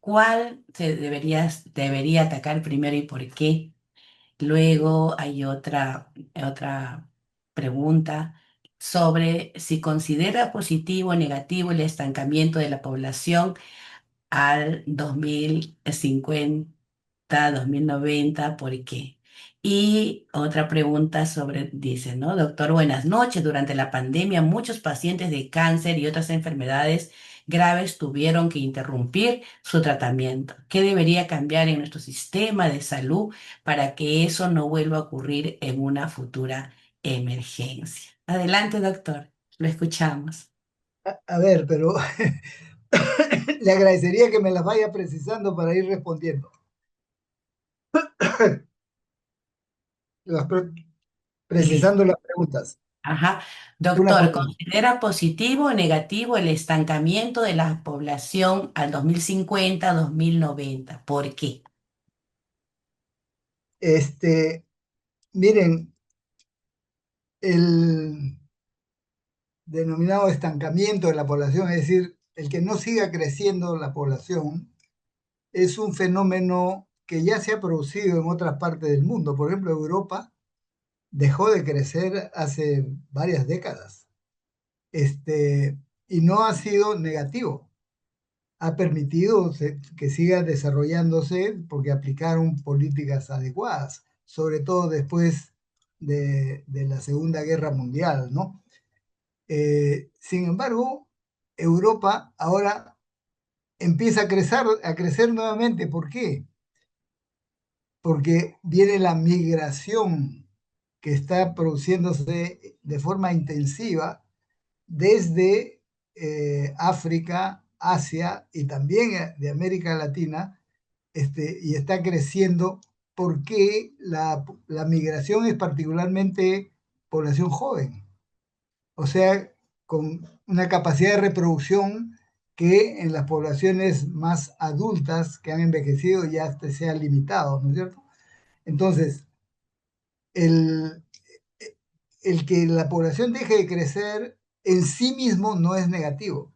¿Cuál debería atacar primero y por qué? Luego hay otra pregunta sobre si considera positivo o negativo el estancamiento de la población al 2050, 2090, ¿por qué? Y otra pregunta sobre, dice, ¿no? Doctor, buenas noches. Durante la pandemia, muchos pacientes de cáncer y otras enfermedades graves tuvieron que interrumpir su tratamiento. ¿Qué debería cambiar en nuestro sistema de salud para que eso no vuelva a ocurrir en una futura emergencia? Adelante, doctor. Lo escuchamos. A ver, pero Le agradecería que me las vaya precisando para ir respondiendo. Las Listo. precisando las preguntas. Ajá. Una por Doctor, una. ¿considera positivo o negativo el estancamiento de la población al 2050-2090? ¿Por qué? Este, miren, el denominado estancamiento de la población, es decir, el que no siga creciendo la población, es un fenómeno que ya se ha producido en otras partes del mundo. Por ejemplo, Europa dejó de crecer hace varias décadas. Este, y no ha sido negativo. Ha permitido que siga desarrollándose porque aplicaron políticas adecuadas, sobre todo después de la Segunda Guerra Mundial, ¿no? Sin embargo, Europa ahora empieza a crecer nuevamente. ¿Por qué? Porque viene la migración que está produciéndose de forma intensiva desde África, Asia y también de América Latina, y está creciendo porque la migración es particularmente población joven, o sea, con una capacidad de reproducción que en las poblaciones más adultas que han envejecido ya se ha limitado, ¿no es cierto? Entonces, el, el que la población deje de crecer en sí mismo no es negativo.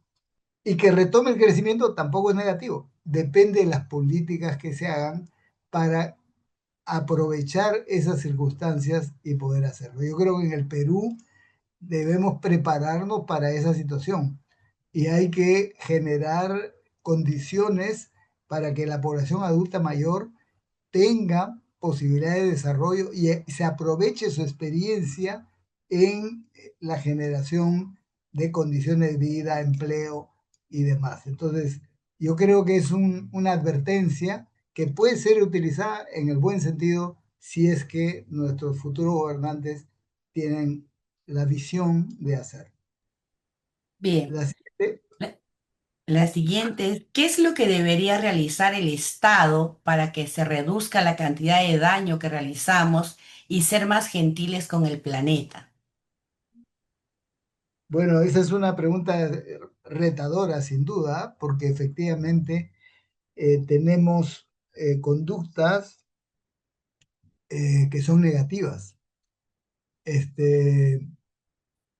Y que retome el crecimiento tampoco es negativo. Depende de las políticas que se hagan para aprovechar esas circunstancias y poder hacerlo. Yo creo que en el Perú debemos prepararnos para esa situación y hay que generar condiciones para que la población adulta mayor tenga posibilidades de desarrollo y se aproveche su experiencia en la generación de condiciones de vida, empleo y demás. Entonces, yo creo que es una advertencia que puede ser utilizada en el buen sentido si es que nuestros futuros gobernantes tienen la visión de hacer. Bien. La siguiente. La la siguiente es, ¿qué es lo que debería realizar el Estado para que se reduzca la cantidad de daño que realizamos y ser más gentiles con el planeta? Bueno, esa es una pregunta retadora, sin duda, porque efectivamente tenemos conductas que son negativas, este,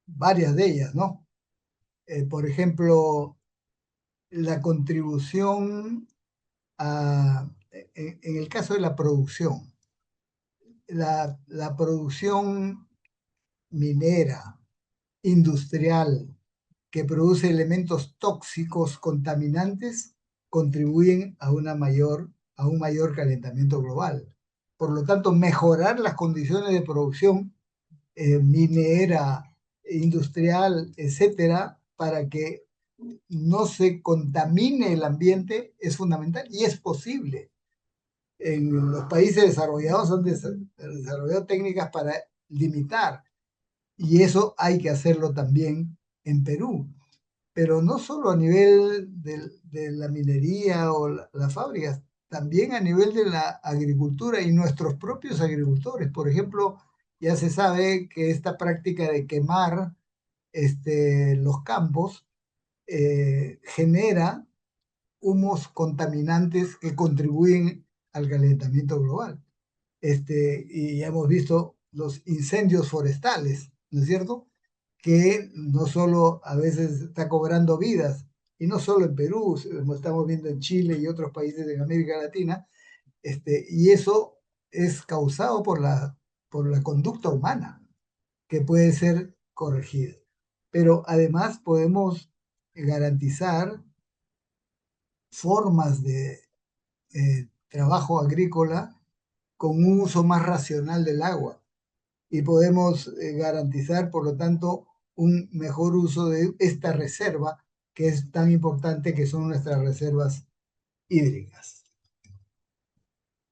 varias de ellas, ¿no? Por ejemplo, la contribución en el caso de la producción, la producción minera, industrial, que produce elementos tóxicos contaminantes, contribuyen a un mayor calentamiento global. Por lo tanto, mejorar las condiciones de producción minera, industrial, etcétera, para que no se contamine el ambiente es fundamental y es posible. En los países desarrollados han desarrollado técnicas para limitar y eso hay que hacerlo también en Perú, pero no solo a nivel de la minería o las fábricas, también a nivel de la agricultura y nuestros propios agricultores. Por ejemplo, ya se sabe que esta práctica de quemar los campos genera humos contaminantes que contribuyen al calentamiento global. Y ya hemos visto los incendios forestales, ¿no es cierto? Que no solo a veces está cobrando vidas, y no solo en Perú, como estamos viendo en Chile y otros países de América Latina, y eso es causado por la conducta humana, que puede ser corregida. Pero además podemos garantizar formas de trabajo agrícola con un uso más racional del agua y podemos garantizar, por lo tanto, un mejor uso de esta reserva que es tan importante que son nuestras reservas hídricas.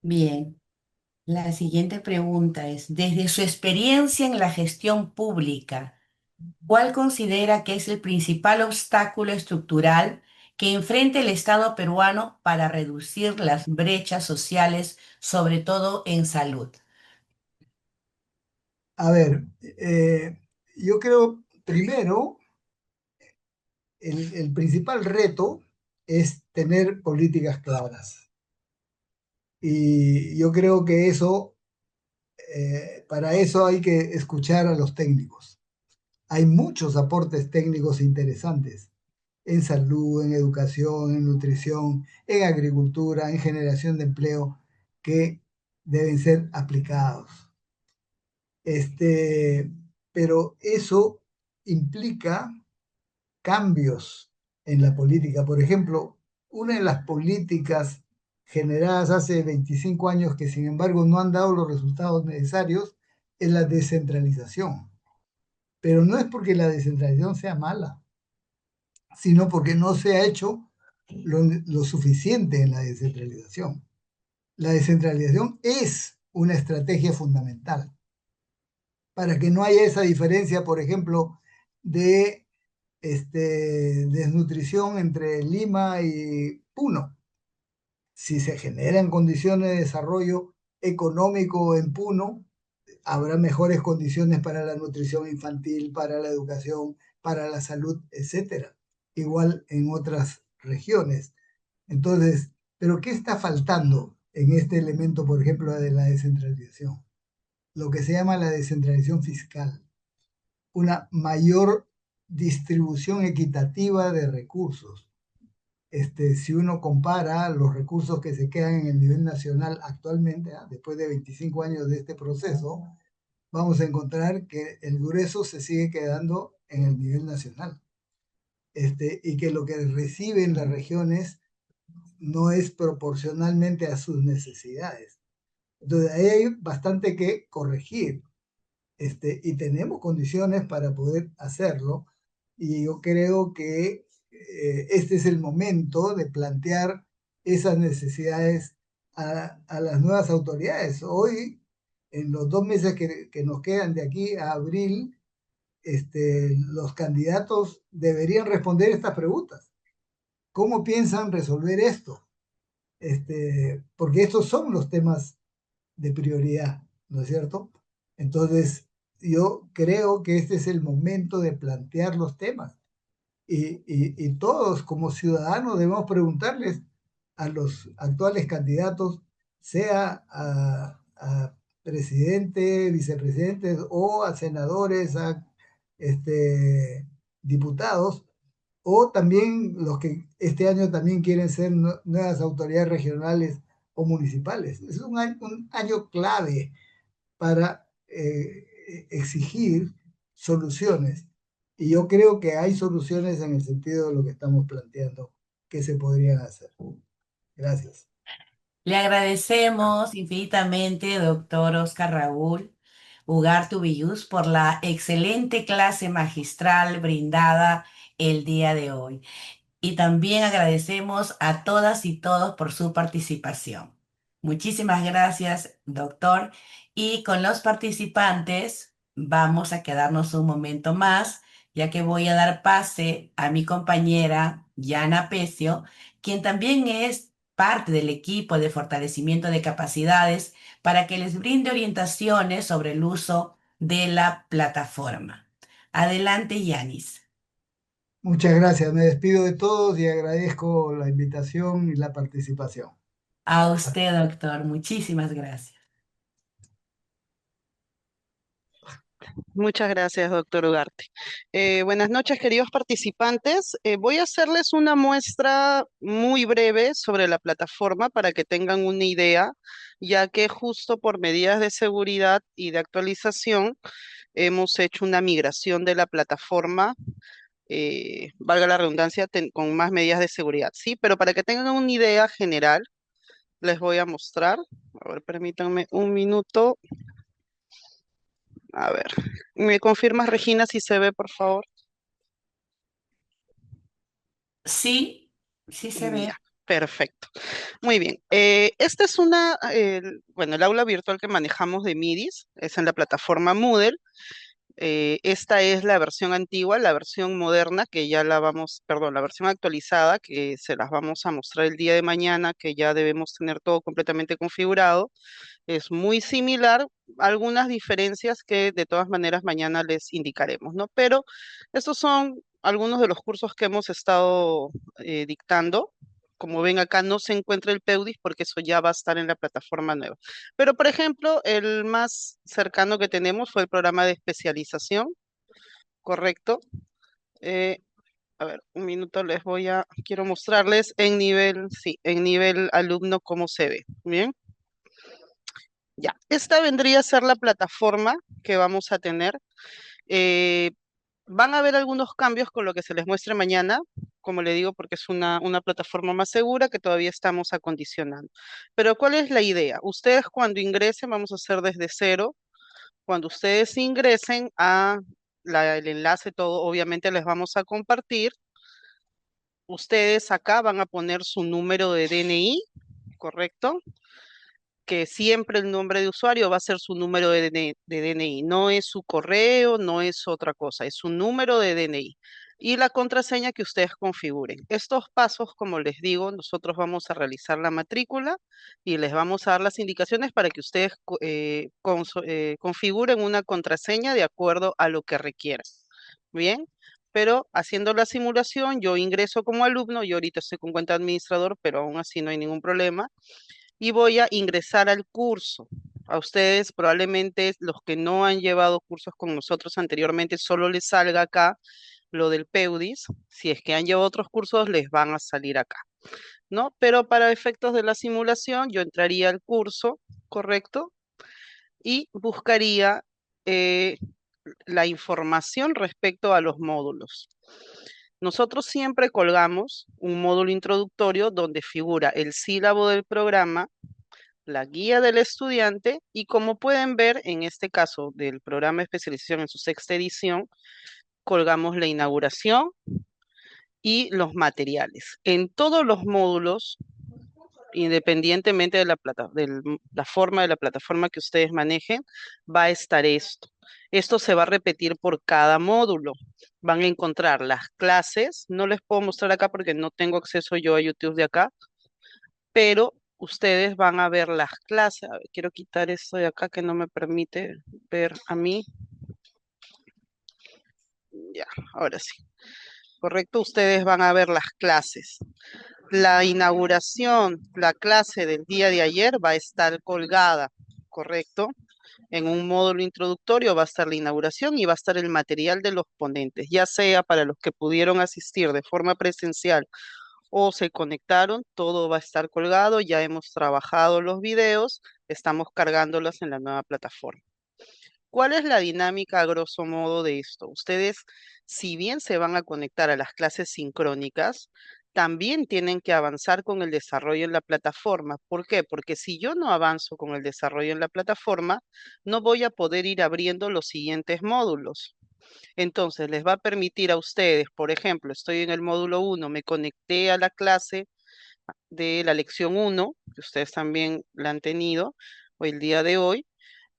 Bien. La siguiente pregunta es, desde su experiencia en la gestión pública, ¿cuál considera que es el principal obstáculo estructural que enfrenta el Estado peruano para reducir las brechas sociales, sobre todo en salud? A ver, yo creo, primero, el principal reto es tener políticas claras. Y yo creo que eso, para eso hay que escuchar a los técnicos. Hay muchos aportes técnicos interesantes en salud, en educación, en nutrición, en agricultura, en generación de empleo, que deben ser aplicados. Este, pero eso implica cambios en la política. Por ejemplo, una de las políticas generadas hace 25 años que sin embargo no han dado los resultados necesarios es la descentralización. Pero no es porque la descentralización sea mala, sino porque no se ha hecho lo suficiente en la descentralización. La descentralización es una estrategia fundamental para que no haya esa diferencia, por ejemplo, de desnutrición entre Lima y Puno. Si se generan condiciones de desarrollo económico en Puno, habrá mejores condiciones para la nutrición infantil, para la educación, para la salud, etcétera. Igual en otras regiones. Entonces, ¿pero qué está faltando en este elemento, por ejemplo, de la descentralización? Lo que se llama la descentralización fiscal, una mayor distribución equitativa de recursos. Si uno compara los recursos que se quedan en el nivel nacional actualmente, después de 25 años de este proceso, vamos a encontrar que el grueso se sigue quedando en el nivel nacional. Y que lo que reciben las regiones no es proporcionalmente a sus necesidades. Entonces, ahí hay bastante que corregir. Y tenemos condiciones para poder hacerlo. Y yo creo que este es el momento de plantear esas necesidades a las nuevas autoridades. Hoy, en los 2 meses que nos quedan de aquí a abril, los candidatos deberían responder estas preguntas. ¿Cómo piensan resolver esto? Porque estos son los temas de prioridad, ¿no es cierto? Entonces, yo creo que este es el momento de plantear los temas y todos como ciudadanos debemos preguntarles a los actuales candidatos, sea a presidente, vicepresidentes o a senadores, a diputados, o también los que este año también quieren ser nuevas autoridades regionales o municipales. Es un año clave para exigir soluciones. Y yo creo que hay soluciones en el sentido de lo que estamos planteando que se podrían hacer. Gracias. Le agradecemos infinitamente, doctor Oscar Raúl Ugarte Villus, por la excelente clase magistral brindada el día de hoy. Y también agradecemos a todas y todos por su participación. Muchísimas gracias, doctor. Y con los participantes vamos a quedarnos un momento más, ya que voy a dar pase a mi compañera Yana Pecio, quien también es parte del equipo de fortalecimiento de capacidades, para que les brinde orientaciones sobre el uso de la plataforma. Adelante, Yanis. Muchas gracias. Me despido de todos y agradezco la invitación y la participación. A usted, doctor, muchísimas gracias. Muchas gracias, doctor Ugarte. Buenas noches, queridos participantes. Voy a hacerles una muestra muy breve sobre la plataforma para que tengan una idea, ya que justo por medidas de seguridad y de actualización hemos hecho una migración de la plataforma, valga la redundancia, con más medidas de seguridad, ¿sí? Pero para que tengan una idea general, les voy a mostrar. A ver, permítanme un minuto. A ver, ¿me confirmas, Regina, si se ve, por favor? Sí, sí se Ya, ve. perfecto. Muy bien. Esta es bueno, el aula virtual que manejamos de MIDIS, es en la plataforma Moodle, Esta es la versión antigua, la versión moderna, que ya la vamos, perdón, la versión actualizada, que se las vamos a mostrar el día de mañana, que ya debemos tener todo completamente configurado. Es muy similar, algunas diferencias que de todas maneras mañana les indicaremos, ¿no? Pero estos son algunos de los cursos que hemos estado dictando. Como ven acá no se encuentra el PEUDIS porque eso ya va a estar en la plataforma nueva. Pero, por ejemplo, el más cercano que tenemos fue el programa de especialización, ¿correcto? Eh, a ver, un minuto quiero mostrarles en nivel, sí, en nivel alumno cómo se ve. Bien, ya. Esta vendría a ser la plataforma que vamos a tener. Eh, Van a haber algunos cambios con lo que se les muestre mañana, como le digo, porque es una plataforma más segura que todavía estamos acondicionando. Pero ¿cuál es la idea? Ustedes cuando ingresen, vamos a hacer desde cero, cuando ustedes ingresen a el enlace, todo obviamente les vamos a compartir. Ustedes acá van a poner su número de DNI, ¿correcto? Que siempre el nombre de usuario va a ser su número de DNI, no es su correo, no es otra cosa, es su número de DNI y la contraseña que ustedes configuren. Estos pasos, como les digo, nosotros vamos a realizar la matrícula y les vamos a dar las indicaciones para que ustedes configuren una contraseña de acuerdo a lo que requieran. Bien, pero haciendo la simulación, yo ingreso como alumno, yo ahorita estoy con cuenta administrador, pero aún así no hay ningún problema y voy a ingresar al curso. A ustedes probablemente los que no han llevado cursos con nosotros anteriormente, solo les salga acá lo del PEUDIS. Si es que han llevado otros cursos, les van a salir acá, ¿no? Pero para efectos de la simulación, yo entraría al curso, ¿correcto? Y buscaría eh, la información respecto a los módulos. Nosotros siempre colgamos un módulo introductorio donde figura el sílabo del programa, la guía del estudiante y como pueden ver en este caso del programa de especialización en su sexta edición, colgamos la inauguración y los materiales. En todos los módulos, independientemente de la forma de la plataforma que ustedes manejen, va a estar esto. Esto se va a repetir por cada módulo. Van a encontrar las clases. No les puedo mostrar acá porque no tengo acceso yo a YouTube de acá, pero ustedes van a ver las clases. A ver, quiero quitar esto de acá que no me permite ver a mí. Ya, ahora sí. Correcto, ustedes van a ver las clases. La inauguración, la clase del día de ayer va a estar colgada, ¿correcto? En un módulo introductorio va a estar la inauguración y va a estar el material de los ponentes, ya sea para los que pudieron asistir de forma presencial o se conectaron, todo va a estar colgado, ya hemos trabajado los videos, estamos cargándolos en la nueva plataforma. ¿Cuál es la dinámica a grosso modo de esto? Ustedes, si bien se van a conectar a las clases sincrónicas, también tienen que avanzar con el desarrollo en la plataforma. ¿Por qué? Porque si yo no avanzo con el desarrollo en la plataforma, no voy a poder ir abriendo los siguientes módulos. Entonces, les va a permitir a ustedes, por ejemplo, estoy en el módulo 1, me conecté a la clase de la lección 1, que ustedes también la han tenido hoy el día de hoy.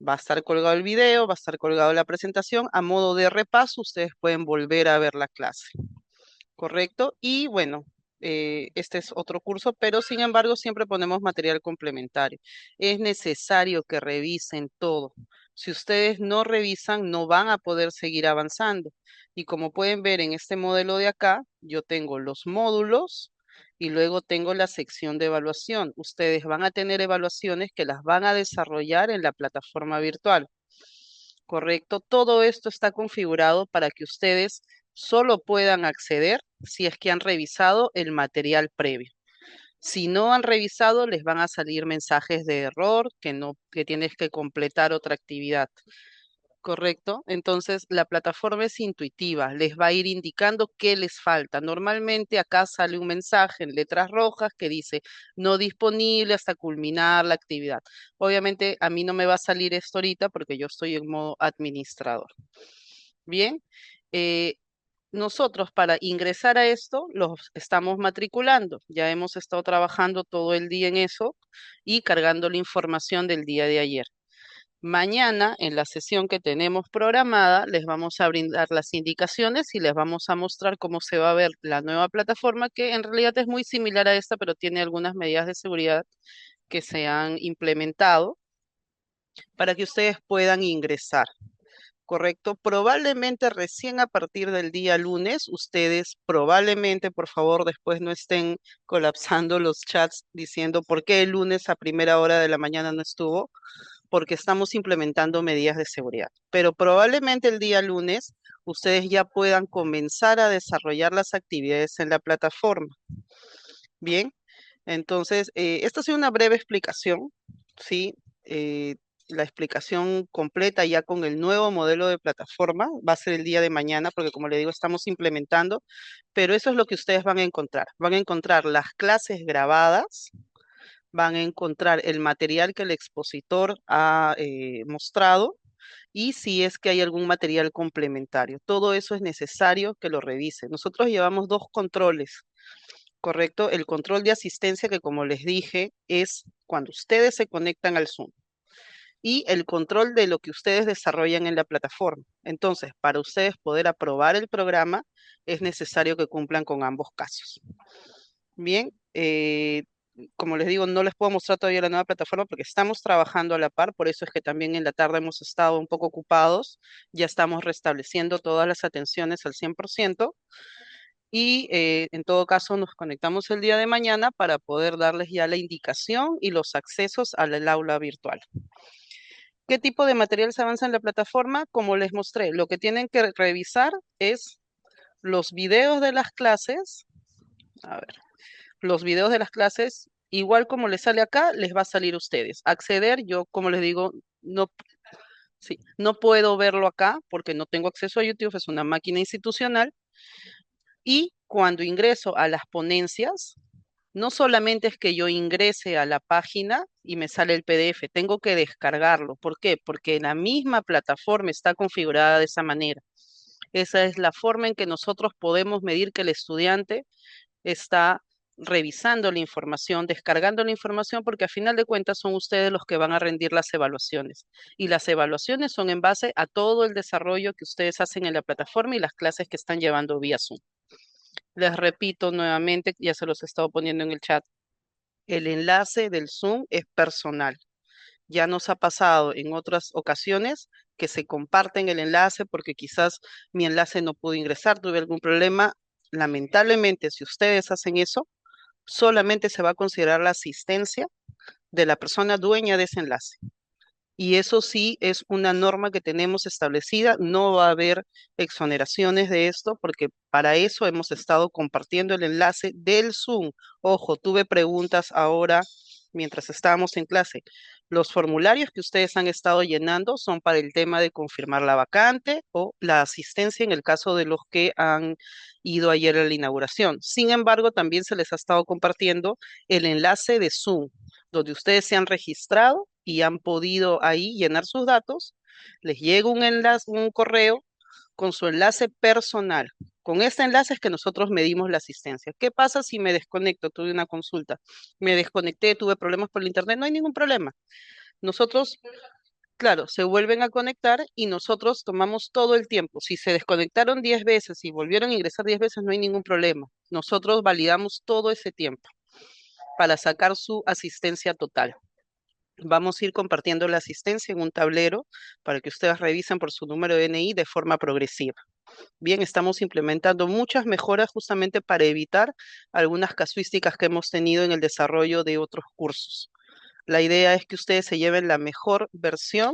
Va a estar colgado el video, va a estar colgado la presentación. A modo de repaso, ustedes pueden volver a ver la clase, ¿correcto? Y bueno, este es otro curso, pero sin embargo siempre ponemos material complementario. Es necesario que revisen todo. Si ustedes no revisan, no van a poder seguir avanzando. Y como pueden ver en este modelo de acá, yo tengo los módulos y luego tengo la sección de evaluación. Ustedes van a tener evaluaciones que las van a desarrollar en la plataforma virtual. ¿Correcto? Todo esto está configurado para que ustedes solo puedan acceder si es que han revisado el material previo. Si no han revisado, les van a salir mensajes de error que tienes que completar otra actividad. ¿Correcto? Entonces, la plataforma es intuitiva, les va a ir indicando qué les falta. Normalmente acá sale un mensaje en letras rojas que dice no disponible hasta culminar la actividad. Obviamente a mí no me va a salir esto ahorita porque yo estoy en modo administrador. Bien, eh, nosotros para ingresar a esto los estamos matriculando. Ya hemos estado trabajando todo el día en eso y cargando la información del día de ayer. Mañana, en la sesión que tenemos programada, les vamos a brindar las indicaciones y les vamos a mostrar cómo se va a ver la nueva plataforma, que en realidad es muy similar a esta, pero tiene algunas medidas de seguridad que se han implementado para que ustedes puedan ingresar. ¿Correcto? Probablemente recién a partir del día lunes, ustedes probablemente, por favor, después no estén colapsando los chats diciendo por qué el lunes a primera hora de la mañana no estuvo, porque estamos implementando medidas de seguridad. Pero probablemente el día lunes ustedes ya puedan comenzar a desarrollar las actividades en la plataforma. Bien, entonces, esta ha sido una breve explicación, ¿sí? Eh, la explicación completa ya con el nuevo modelo de plataforma va a ser el día de mañana, porque como le digo, estamos implementando, pero eso es lo que ustedes van a encontrar. Van a encontrar las clases grabadas, van a encontrar el material que el expositor ha mostrado y si es que hay algún material complementario. Todo eso es necesario que lo revisen. Nosotros llevamos dos controles. Correcto, el control de asistencia que como les dije es cuando ustedes se conectan al Zoom y el control de lo que ustedes desarrollan en la plataforma. Entonces, para ustedes poder aprobar el programa es necesario que cumplan con ambos casos. Bien, como les digo, no les puedo mostrar todavía la nueva plataforma porque estamos trabajando a la par, por eso es que también en la tarde hemos estado un poco ocupados, ya estamos restableciendo todas las atenciones al 100%. Y en todo caso nos conectamos el día de mañana para poder darles ya la indicación y los accesos al aula virtual. ¿Qué tipo de material se avanza en la plataforma? Como les mostré, lo que tienen que revisar es los videos de las clases. A ver, los videos de las clases, igual como les sale acá, les va a salir a ustedes. Acceder, yo como les digo, no, sí, no puedo verlo acá porque no tengo acceso a YouTube, es una máquina institucional. Y cuando ingreso a las ponencias, no solamente es que yo ingrese a la página y me sale el PDF, tengo que descargarlo. ¿Por qué? Porque la misma plataforma está configurada de esa manera. Esa es la forma en que nosotros podemos medir que el estudiante está revisando la información, descargando la información, porque a final de cuentas son ustedes los que van a rendir las evaluaciones. Y las evaluaciones son en base a todo el desarrollo que ustedes hacen en la plataforma y las clases que están llevando vía Zoom. Les repito nuevamente, ya se los he estado poniendo en el chat. El enlace del Zoom es personal. Ya nos ha pasado en otras ocasiones que se comparten el enlace porque quizás mi enlace no pudo ingresar, tuve algún problema. Lamentablemente, si ustedes hacen eso, solamente se va a considerar la asistencia de la persona dueña de ese enlace. Y eso sí es una norma que tenemos establecida. No va a haber exoneraciones de esto porque para eso hemos estado compartiendo el enlace del Zoom. Ojo, tuve preguntas ahora mientras estábamos en clase. Los formularios que ustedes han estado llenando son para el tema de confirmar la vacante o la asistencia en el caso de los que han ido ayer a la inauguración. Sin embargo, también se les ha estado compartiendo el enlace de Zoom donde ustedes se han registrado y han podido ahí llenar sus datos, les llega un enlace, un correo con su enlace personal. Con este enlace es que nosotros medimos la asistencia. ¿Qué pasa si me desconecto? Tuve una consulta, me desconecté, tuve problemas por el internet, no hay ningún problema. Nosotros, claro, se vuelven a conectar y nosotros tomamos todo el tiempo. Si se desconectaron 10 veces y volvieron a ingresar 10 veces, no hay ningún problema. Nosotros validamos todo ese tiempo para sacar su asistencia total. Vamos a ir compartiendo la asistencia en un tablero para que ustedes revisen por su número de DNI de forma progresiva. Bien, estamos implementando muchas mejoras justamente para evitar algunas casuísticas que hemos tenido en el desarrollo de otros cursos. La idea es que ustedes se lleven la mejor versión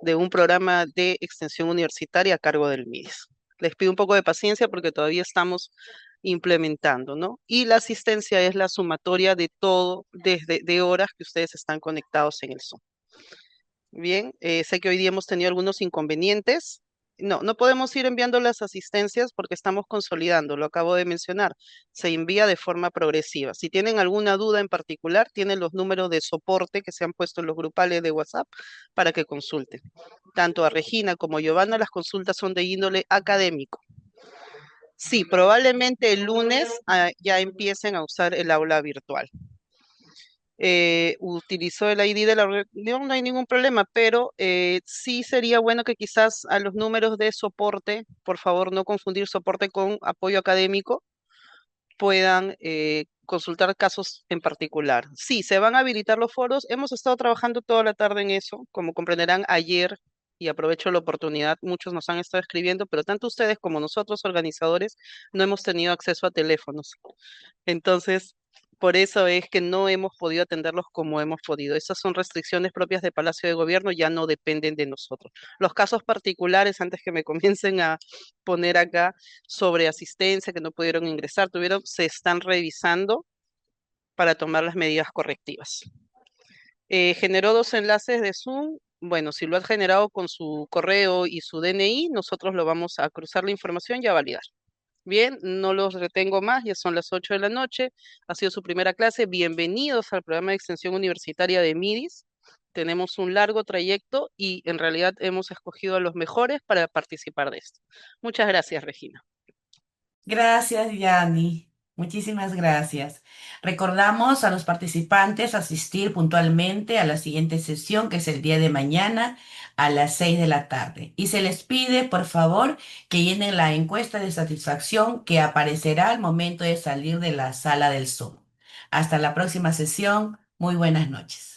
de un programa de extensión universitaria a cargo del MIDES. Les pido un poco de paciencia porque todavía estamos implementando, ¿no? Y la asistencia es la sumatoria de todo, desde de horas que ustedes están conectados en el Zoom. Bien, sé que hoy día hemos tenido algunos inconvenientes. No podemos ir enviando las asistencias porque estamos consolidando, lo acabo de mencionar. Se envía de forma progresiva. Si tienen alguna duda en particular, tienen los números de soporte que se han puesto en los grupales de WhatsApp para que consulten. Tanto a Regina como a Giovanna, las consultas son de índole académico. Sí, probablemente el lunes ya empiecen a usar el aula virtual. utilizó el ID de la reunión, no hay ningún problema, pero sí sería bueno que quizás a los números de soporte, por favor no confundir soporte con apoyo académico, puedan consultar casos en particular. Sí, se van a habilitar los foros. Hemos estado trabajando toda la tarde en eso. Como comprenderán, ayer, y aprovecho la oportunidad, muchos nos han estado escribiendo, pero tanto ustedes como nosotros, organizadores, no hemos tenido acceso a teléfonos. Entonces, por eso es que no hemos podido atenderlos como hemos podido. Esas son restricciones propias de Palacio de Gobierno, ya no dependen de nosotros. Los casos particulares, antes que me comiencen a poner acá sobre asistencia, que no pudieron ingresar, se están revisando para tomar las medidas correctivas. Generó dos enlaces de Zoom. Bueno, si lo has generado con su correo y su DNI, nosotros lo vamos a cruzar la información y a validar. Bien, no los retengo más, ya son las 8 de la noche, ha sido su primera clase. Bienvenidos al programa de extensión universitaria de MIDIS. Tenemos un largo trayecto y en realidad hemos escogido a los mejores para participar de esto. Muchas gracias, Regina. Gracias, Yani. Muchísimas gracias. Recordamos a los participantes asistir puntualmente a la siguiente sesión, que es el día de mañana a las 6 de la tarde. Y se les pide, por favor, que llenen la encuesta de satisfacción que aparecerá al momento de salir de la sala del Zoom. Hasta la próxima sesión. Muy buenas noches.